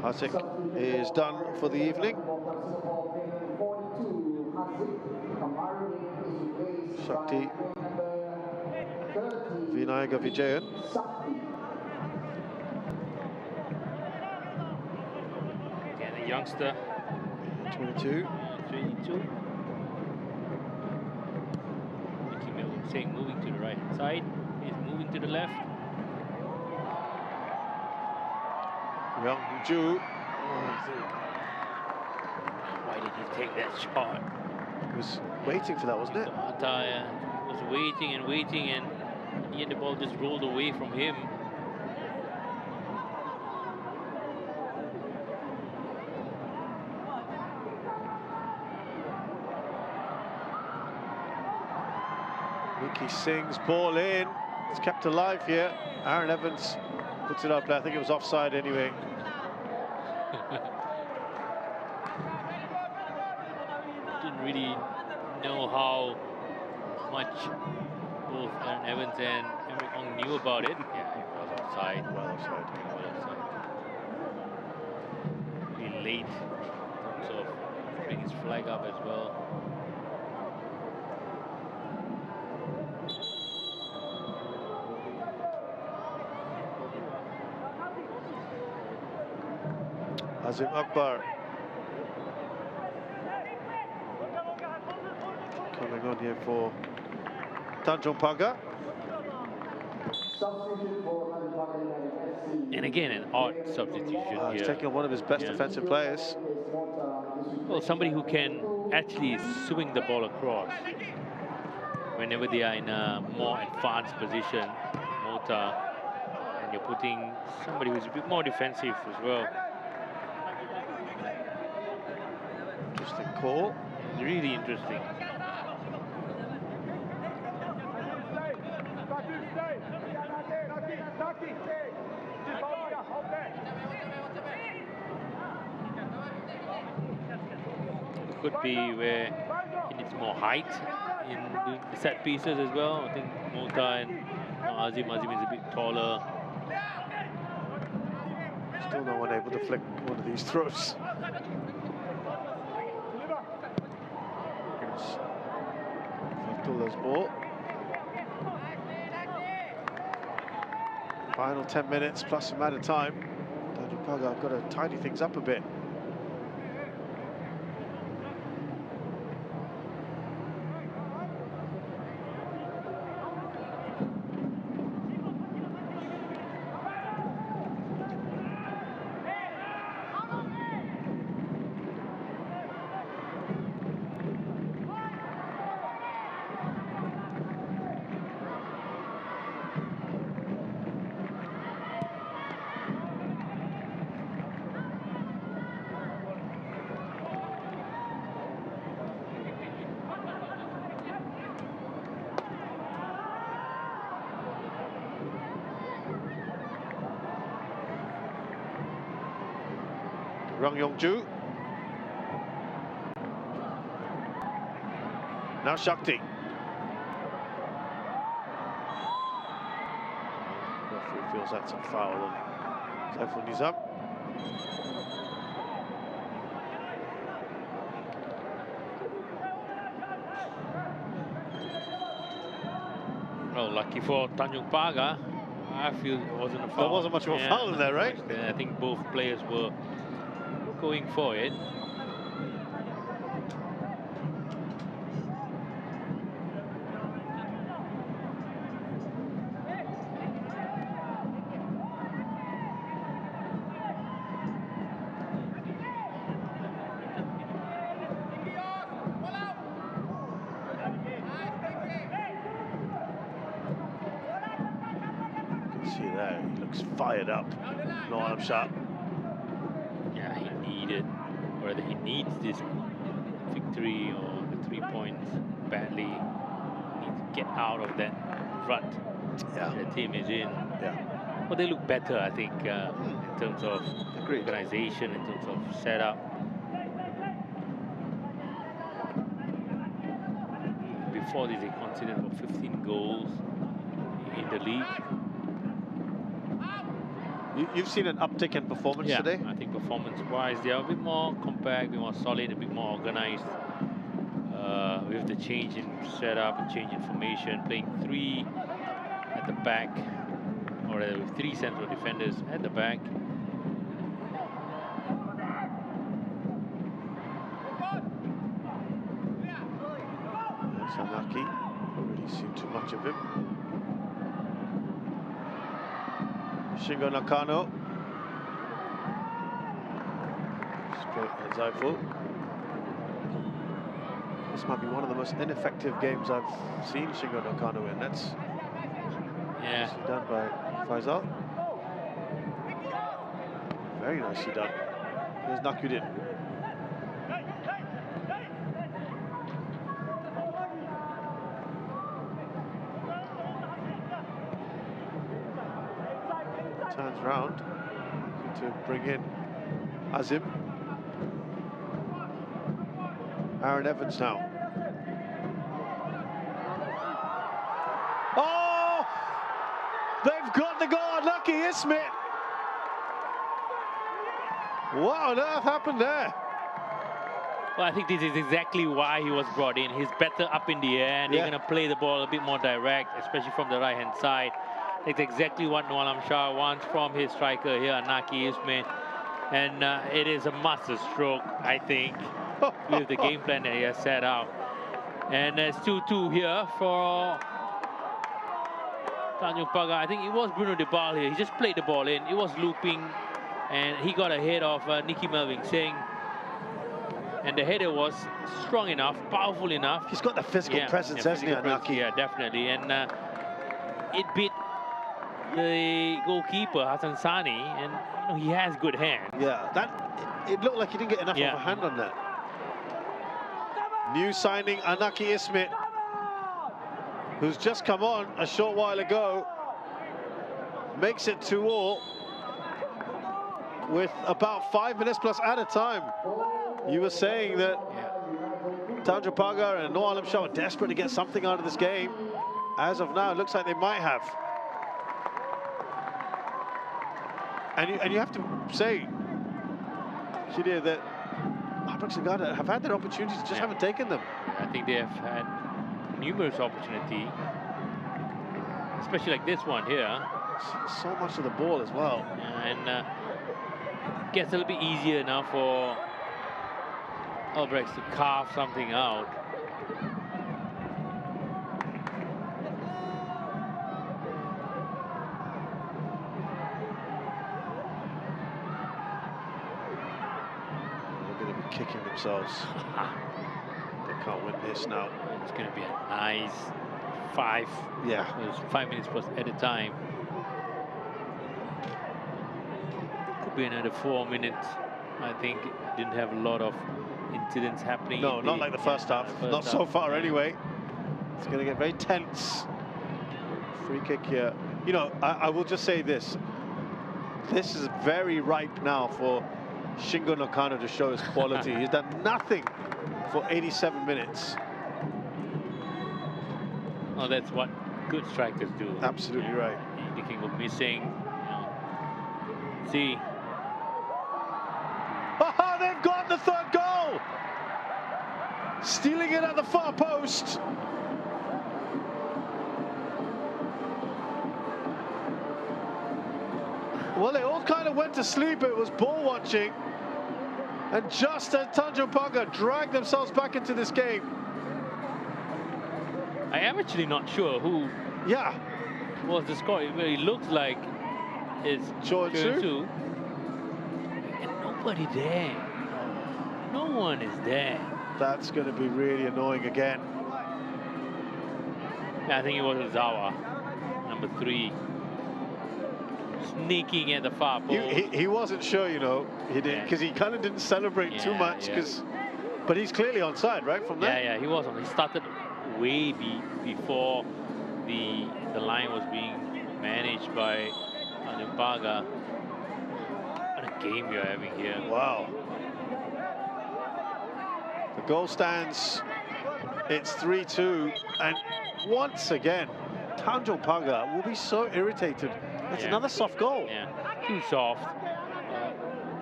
Hasik is done for the evening. Shakti Vinayaga Vijayan. Again, a youngster. 22. 22. Saying moving to the right side. He's moving to the left. Young Ju. Why did he take that shot? He was waiting for that, wasn't it? Ataya was waiting and waiting, and yet the ball just rolled away from him. Mickey Singh's ball in. It's kept alive here. Aaron Evans puts it up there. I think it was offside anyway. Didn't really know how much both Aaron Evans and Emmerich Ong knew about it. Yeah, it was offside. Well offside. Well offside. Really late in terms of putting his flag up as well. Azim Akbar coming on here for Tanjong Pagar. And again, an odd substitution He's here. taking on one of his best defensive players. Well, somebody who can actually swing the ball across whenever they are in a more advanced position, Mota, and you're putting somebody who's a bit more defensive as well. Interesting call. Really interesting. Could be where he needs more height in the set pieces as well. I think Mota and Azim is a bit taller. Still no one able to flick one of these throws. Abdullah's ball. Final 10 minutes plus some added time. Tanjong Pagar have got to tidy things up a bit. Rung Yong-ju. Now Shakti. Referee feels that's a foul on Saiful Nizam. Well, lucky for Tanjong Pagar, I feel it wasn't a foul. There wasn't much of a foul in there, right? I think both players were going for it. See there, he looks fired up. No arm shot. Yeah, needed, or whether he needs this victory or the 3 points badly. He needs to get out of that rut the team is in. Well, they look better, I think, in terms of organization, in terms of setup. Before this, they conceded about 15 goals in the league. You've seen an uptick in performance today? I think performance-wise, they are a bit more compact, a bit more solid, a bit more organized. With the change in setup, a change in formation, playing 3 at the back, or with 3 central defenders at the back. That's unlucky. Not really seen too much of him. Shingo Nakano. Straight heads out full. This might be one of the most ineffective games I've seen Shingo Nakano in. That's nicely done by Faisal. Very nicely done. Here's Nakudin. Turns round to bring in Azim. Aaron Evans now. Oh! They've got the goal. Unlucky Ismit. What on earth happened there? Well, I think this is exactly why he was brought in. He's better up in the air, and they're going to play the ball a bit more direct, especially from the right-hand side. It's exactly what Noor Alam Shah wants from his striker here, Naki Ismail. And it is a master stroke, I think, with the game plan that he has set out. And it's 2-2 here for Tanjong Pagar. I think it was Bruno De Bal here. He just played the ball in. It was looping, and he got ahead of Nicky Melvin Singh. And the header was strong enough, powerful enough. He's got the physical presence, hasn't he, Naki? Yeah, definitely. And it beat the goalkeeper, Hassan Sani, and you know, he has good hands. Yeah, it looked like he didn't get enough of a hand on that. New signing, Anaki Ismit, who's just come on a short while ago, makes it 2-2 with about 5 minutes plus added time. You were saying that Tanjong Pagar and Noor Alam Shah are desperate to get something out of this game. As of now, it looks like they might have. And you have to say, Shidia, that Albirex and Niigata have had their opportunities, just haven't taken them. I think they have had numerous opportunities, especially like this one here. So much of the ball as well. And gets a little bit easier now for Albirex to carve something out. Kicking themselves. They can't win this now. It's going to be a nice 5. Yeah. There's 5 minutes plus at a time. Could be another 4 minutes. I think didn't have a lot of incidents happening. No, not like the first half. Not so far anyway. It's going to get very tense. Free kick here. You know, I will just say this. This is very ripe now for Shingo Nakano to show his quality. He's done nothing for 87 minutes. Oh, that's what good strikers do. Absolutely right. They can go missing. See. Oh, they've got the third goal! Stealing it at the far post. Well, they all kind of went to sleep. It was ball watching. And just as Tanjong Pagar dragged themselves back into this game. I am actually not sure who was the score. It looks like it's Choi-Su. And nobody there. No one is there. That's going to be really annoying again. Yeah, I think it was Zawa, number 3. sneaking at the far post. He wasn't sure, you know, he did, because he kind of didn't celebrate too much, but he's clearly onside, right, from there? Yeah, he was on. He started way before the line was being managed by Tanjong Pagar. What a game you're having here. Wow. The goal stands, it's 3-2, and once again, Tanjong Pagar will be so irritated. It's another soft goal. Yeah, too soft,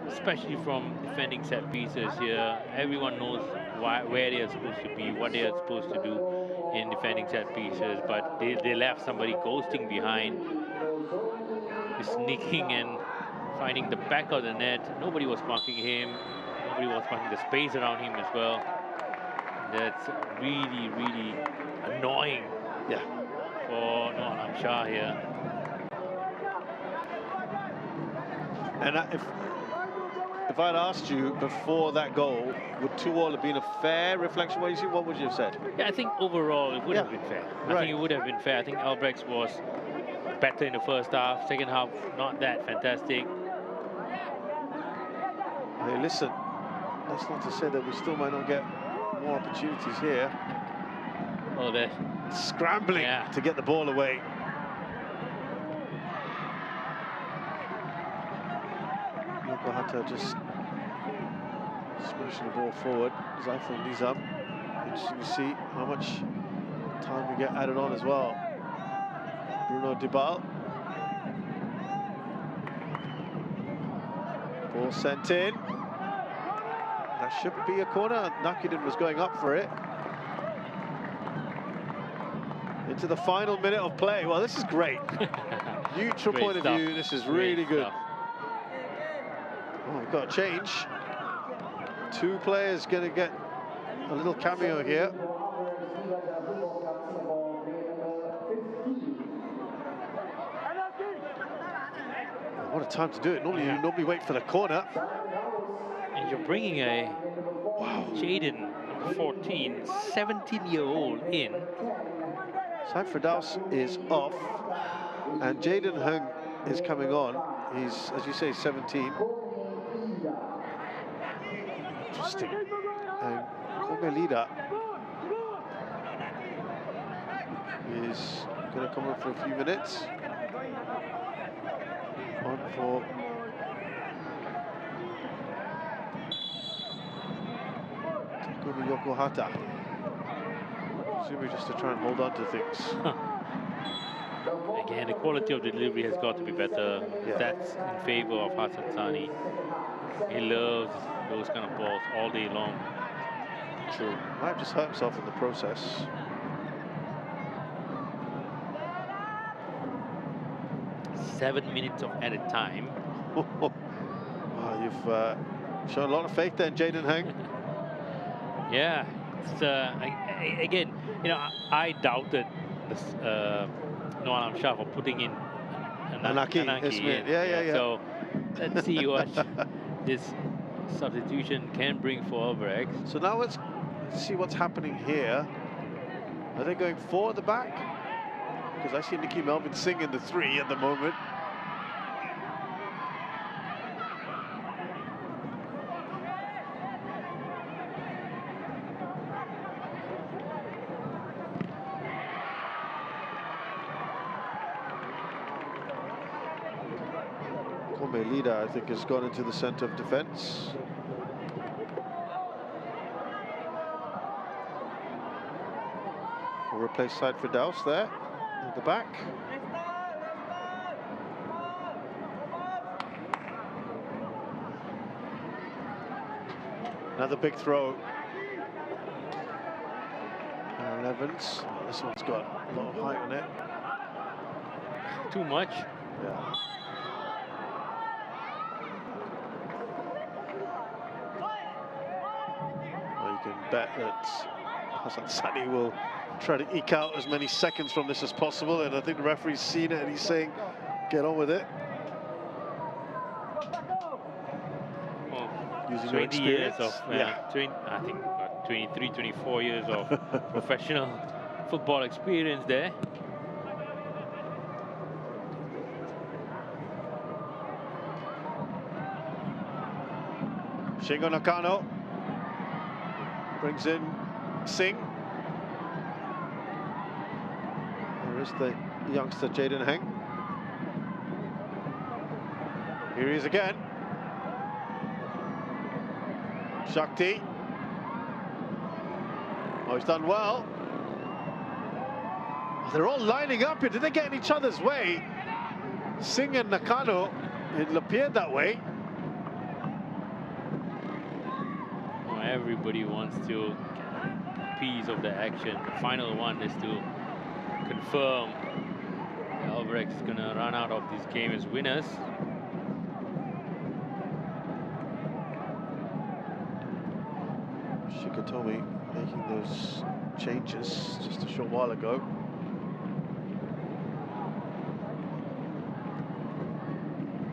especially from defending set pieces here. Everyone knows where they are supposed to be, what they are supposed to do in defending set pieces, but they left somebody ghosting behind. He's sneaking and finding the back of the net. Nobody was marking him. Nobody was marking the space around him as well. That's really, really annoying. Yeah. For Noah Shah here. And if I'd asked you before that goal, would 2-2 have been a fair reflection? What would you have said? Yeah, I think overall it would have been fair. I think it would have been fair. I think Albirex was better in the first half. Second half, not that fantastic. Hey, listen, that's not to say that we still might not get more opportunities here. Oh, they're scrambling to get the ball away. Niigata just smashing the ball forward. Zaiful Nizam. Interesting to see how much time we get added on as well. Bruno Dibal. Ball sent in. That should be a corner. Nakiden was going up for it. Into the final minute of play. Well, this is great. Neutral point of view, this is really good. Oh, we've got a change. Two players going to get a little cameo here. What a time to do it. Normally, you normally wait for the corner. And you're bringing a Jaden, number 14, 17-year-old in. Said Firdaus is off, and Jaden Hung is coming on. He's, as you say, 17. Interesting. And Komelida is going to come on for a few minutes. On for Takumi Yokohata. Presumably just to try and hold on to things. Again, the quality of the delivery has got to be better. That's in favor of Hassan Sani. He loves those kind of balls all day long. True. Might have just hurt himself in the process. Seven minutes of added time. Wow, you've shown a lot of faith there in Jaden Heng. Yeah, it's, again, you know, I doubted this, Noah Shah for putting in Anaki in. Yeah. So let's see what this substitution can bring for Albirex. So now let's see what's happening here. Are they going for the back? Because I see Nicky Melvin singing the 3 at the moment. Komelida, I think, has gone into the center of defense. We'll replace Said Firdaus there at the back. Another big throw. Aaron Evans. This one's got a lot of height on it. Too much. Yeah. Well, you can bet that Hassan Sani will try to eke out as many seconds from this as possible, and I think the referee's seen it and he's saying, get on with it. Well, using 20 years of, yeah. 23, 24 years of professional football experience there. Shingo Nakano brings in Singh. There is the youngster Jaden Heng. Here he is again. Shakti. Oh, he's done well. Oh, they're all lining up here. Did they get in each other's way? Singh and Nakano, it appeared that way. Oh, everybody wants to get a piece of the action. The final one is to confirm Albirex is going to run out of this game as winners. Shikatomi making those changes just a short while ago.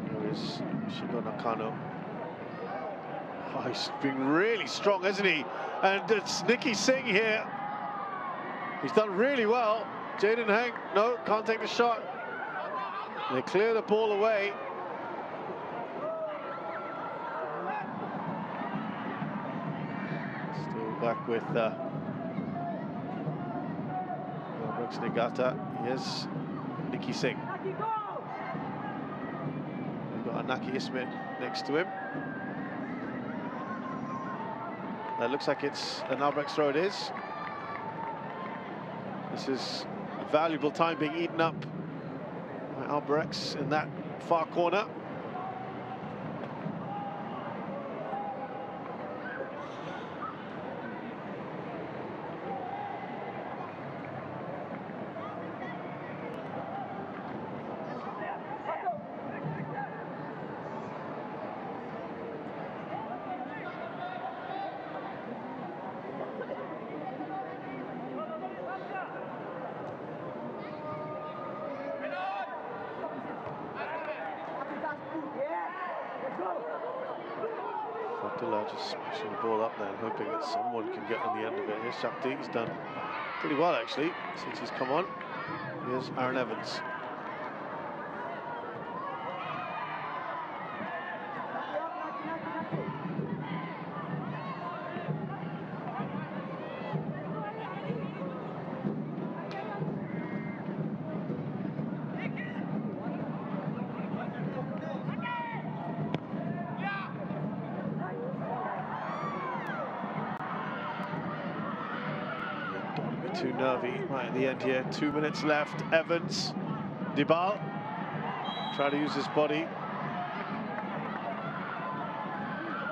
Here is Shingo Nakano. Oh, he's been really strong, hasn't he? And it's Nicky Singh here. He's done really well. Jaden Heng, no, can't take the shot. They clear the ball away. Still back with Albirex Niigata. Here's Nicky Singh. We've got Anaki Ismet next to him. That looks like it's an Albirex throw, it is. This is valuable time being eaten up by Albirex in that far corner. Fatullah just smashing the ball up there and hoping that someone can get on the end of it. Here's Shakti, he's done pretty well actually since he's come on. Here's Aaron Evans. Too nervy right at the end here. 2 minutes left. Evans, Dibal, try to use his body.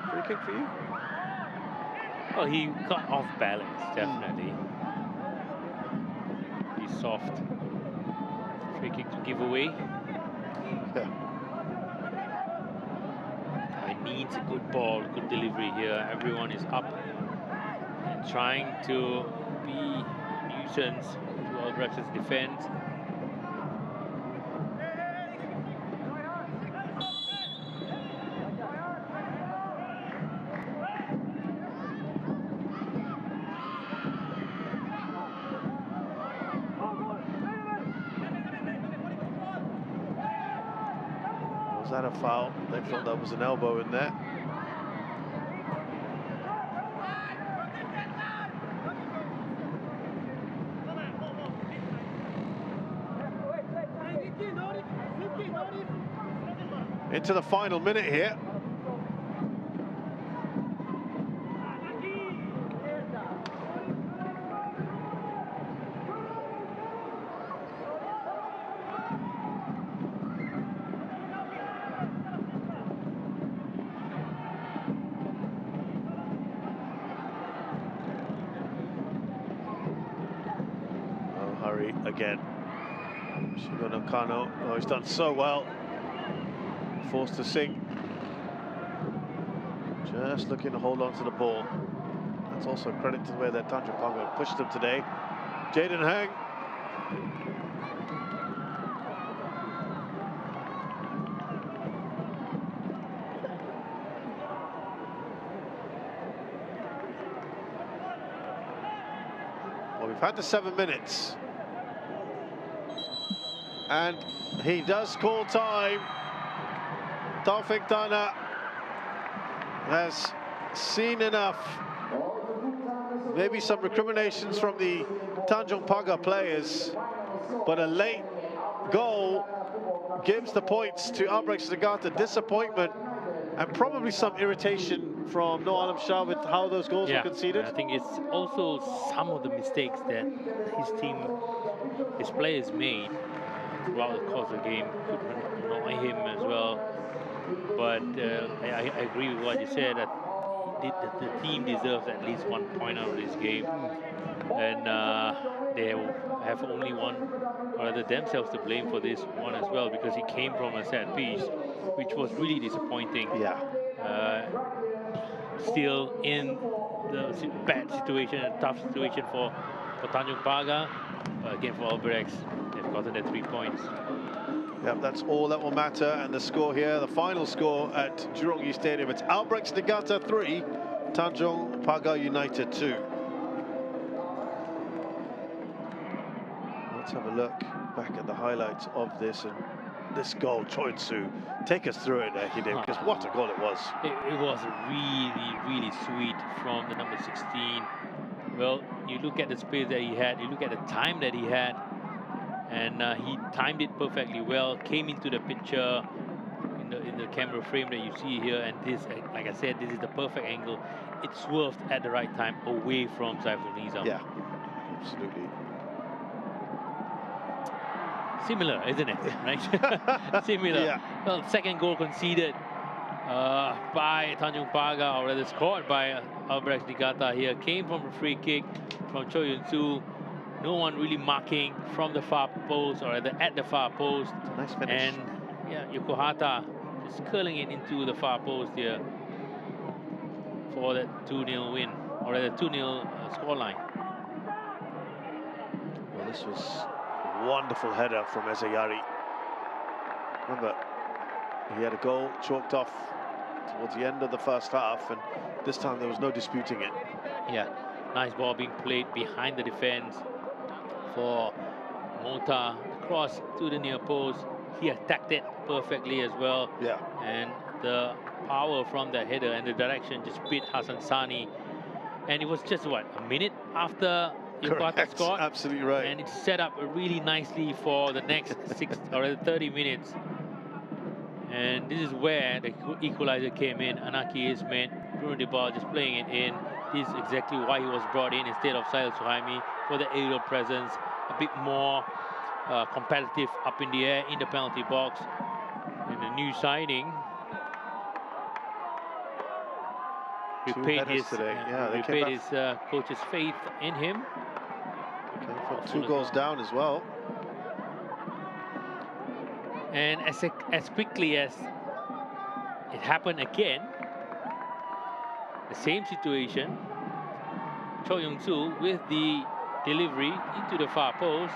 Free kick for you? Well, he got off balance, definitely. He's soft. Free kick to give away. Yeah. He needs a good ball, good delivery here. Everyone is up and trying to be nuisance to Albirex defense. Was that a foul? They thought that was an elbow in there. Into the final minute here. Oh, hurry again. Shingo Nakano. Oh, he's done so well. Forced to sink. Just looking to hold on to the ball. That's also a credit to the way that Tanjong Pagar pushed them today. Jaden Heng. Well, we've had the 7 minutes. And he does call time. Taufik Dana has seen enough. Maybe some recriminations from the Tanjong Pagar players, but a late goal gives the points to Albirex Niigata. Disappointment and probably some irritation from No Alam Shah with how those goals were conceded. I think it's also some of the mistakes that his players made throughout the course of the game could annoy him as well. But I agree with what you said, that the team deserves at least 1 point out of this game. And they have only one, or rather themselves, to blame for this one as well, because it came from a set piece, which was really disappointing. Yeah. Still in the bad situation, a tough situation for Tanjong Pagar. But again, for Albirex, they've gotten their 3 points. Yep, that's all that will matter. And the score here, the final score at Jurong East Stadium, it's Albirex Niigata 3, Tanjong Pagar United 2. Let's have a look back at the highlights of this, and this goal, Choi Su, take us through it, Hideo, because what a goal it was. It was really, really sweet from the number 16. Well, you look at the space that he had, you look at the time that he had, and he timed it perfectly well, came into the picture in the camera frame that you see here, and this, like I said, this is the perfect angle. It swerved at the right time away from Saiful Nizam. Yeah, absolutely. Similar, isn't it? Right? Similar. Yeah. Well, second goal conceded by Tanjong Pagar, or rather scored by Albirex Niigata here, came from a free kick from Choi Yun-soo. No one really marking from the far post, or rather at the far post. Nice finish. And yeah, Yokohata just curling it into the far post here for that 2-0 win, or rather 2-0 scoreline. Well, this was a wonderful header from Ezayari. Remember, he had a goal chalked off towards the end of the first half, and this time there was no disputing it. Yeah, nice ball being played behind the defense for Mota, cross to the near post. He attacked it perfectly as well. Yeah. And the power from that header and the direction just beat Hassan Sani. And it was just, what, a minute after Yokohata scored? Absolutely right. And it set up really nicely for the next 30 minutes. And this is where the equalizer came in. Anaki Ismet, Bruno Dybala just playing it in. This is exactly why he was brought in instead of Sahil Suhaimi, for the aerial presence, a bit more competitive up in the air in the penalty box. And the new signing repaid his, coach's faith in him. Came from 2 goals down as well. And as quickly as it happened again, the same situation, Cho Young-soo with the delivery into the far post,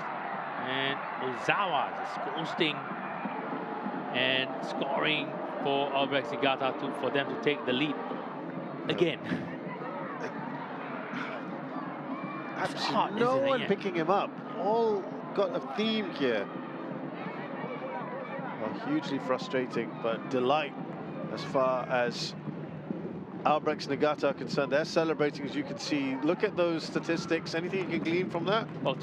and Ozawa just ghosting and scoring for Albirex Niigata for them to take the lead again. Absolutely no one picking him up. All got a theme here. Well, hugely frustrating, but delight as far as Albirex Niigata are concerned. They're celebrating, as you can see. Look at those statistics. Anything you can glean from that? Well,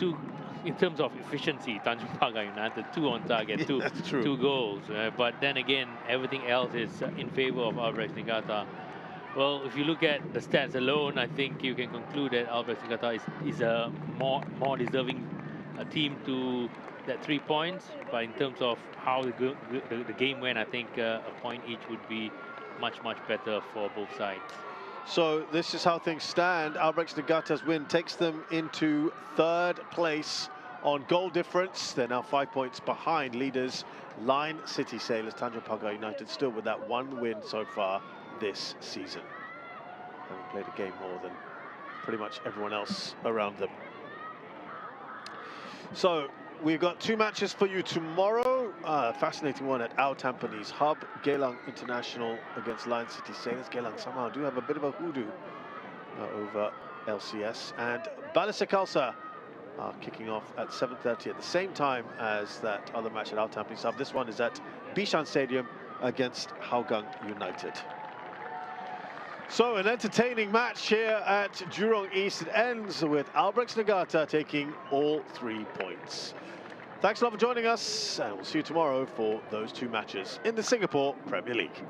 in terms of efficiency, Tanjong Pagar United, 2 on target, two goals. But then again, everything else is in favor of Albirex Niigata. Well, if you look at the stats alone, I think you can conclude that Albirex Niigata is a more deserving team to that 3 points. But in terms of how the game went, I think a point each would be much better for both sides. So this is how things stand. Albirex Niigata's win takes them into 3rd place on goal difference. They're now 5 points behind leaders Line City Sailors. Tanjong Pagar United still with that 1 win so far this season, having played a game more than pretty much everyone else around them. So we've got 2 matches for you tomorrow. Fascinating one at Ao Tampines Hub. Geylang International against Line City Sailors. Geylang somehow do have a bit of a hoodoo over LCS. And Balisa Khalsa are kicking off at 7:30 at the same time as that other match at Ao Tampines Hub. This one is at Bishan Stadium against Hougang United. So an entertaining match here at Jurong East. It ends with Albirex Niigata taking all 3 points. Thanks a lot for joining us, and we'll see you tomorrow for those 2 matches in the Singapore Premier League.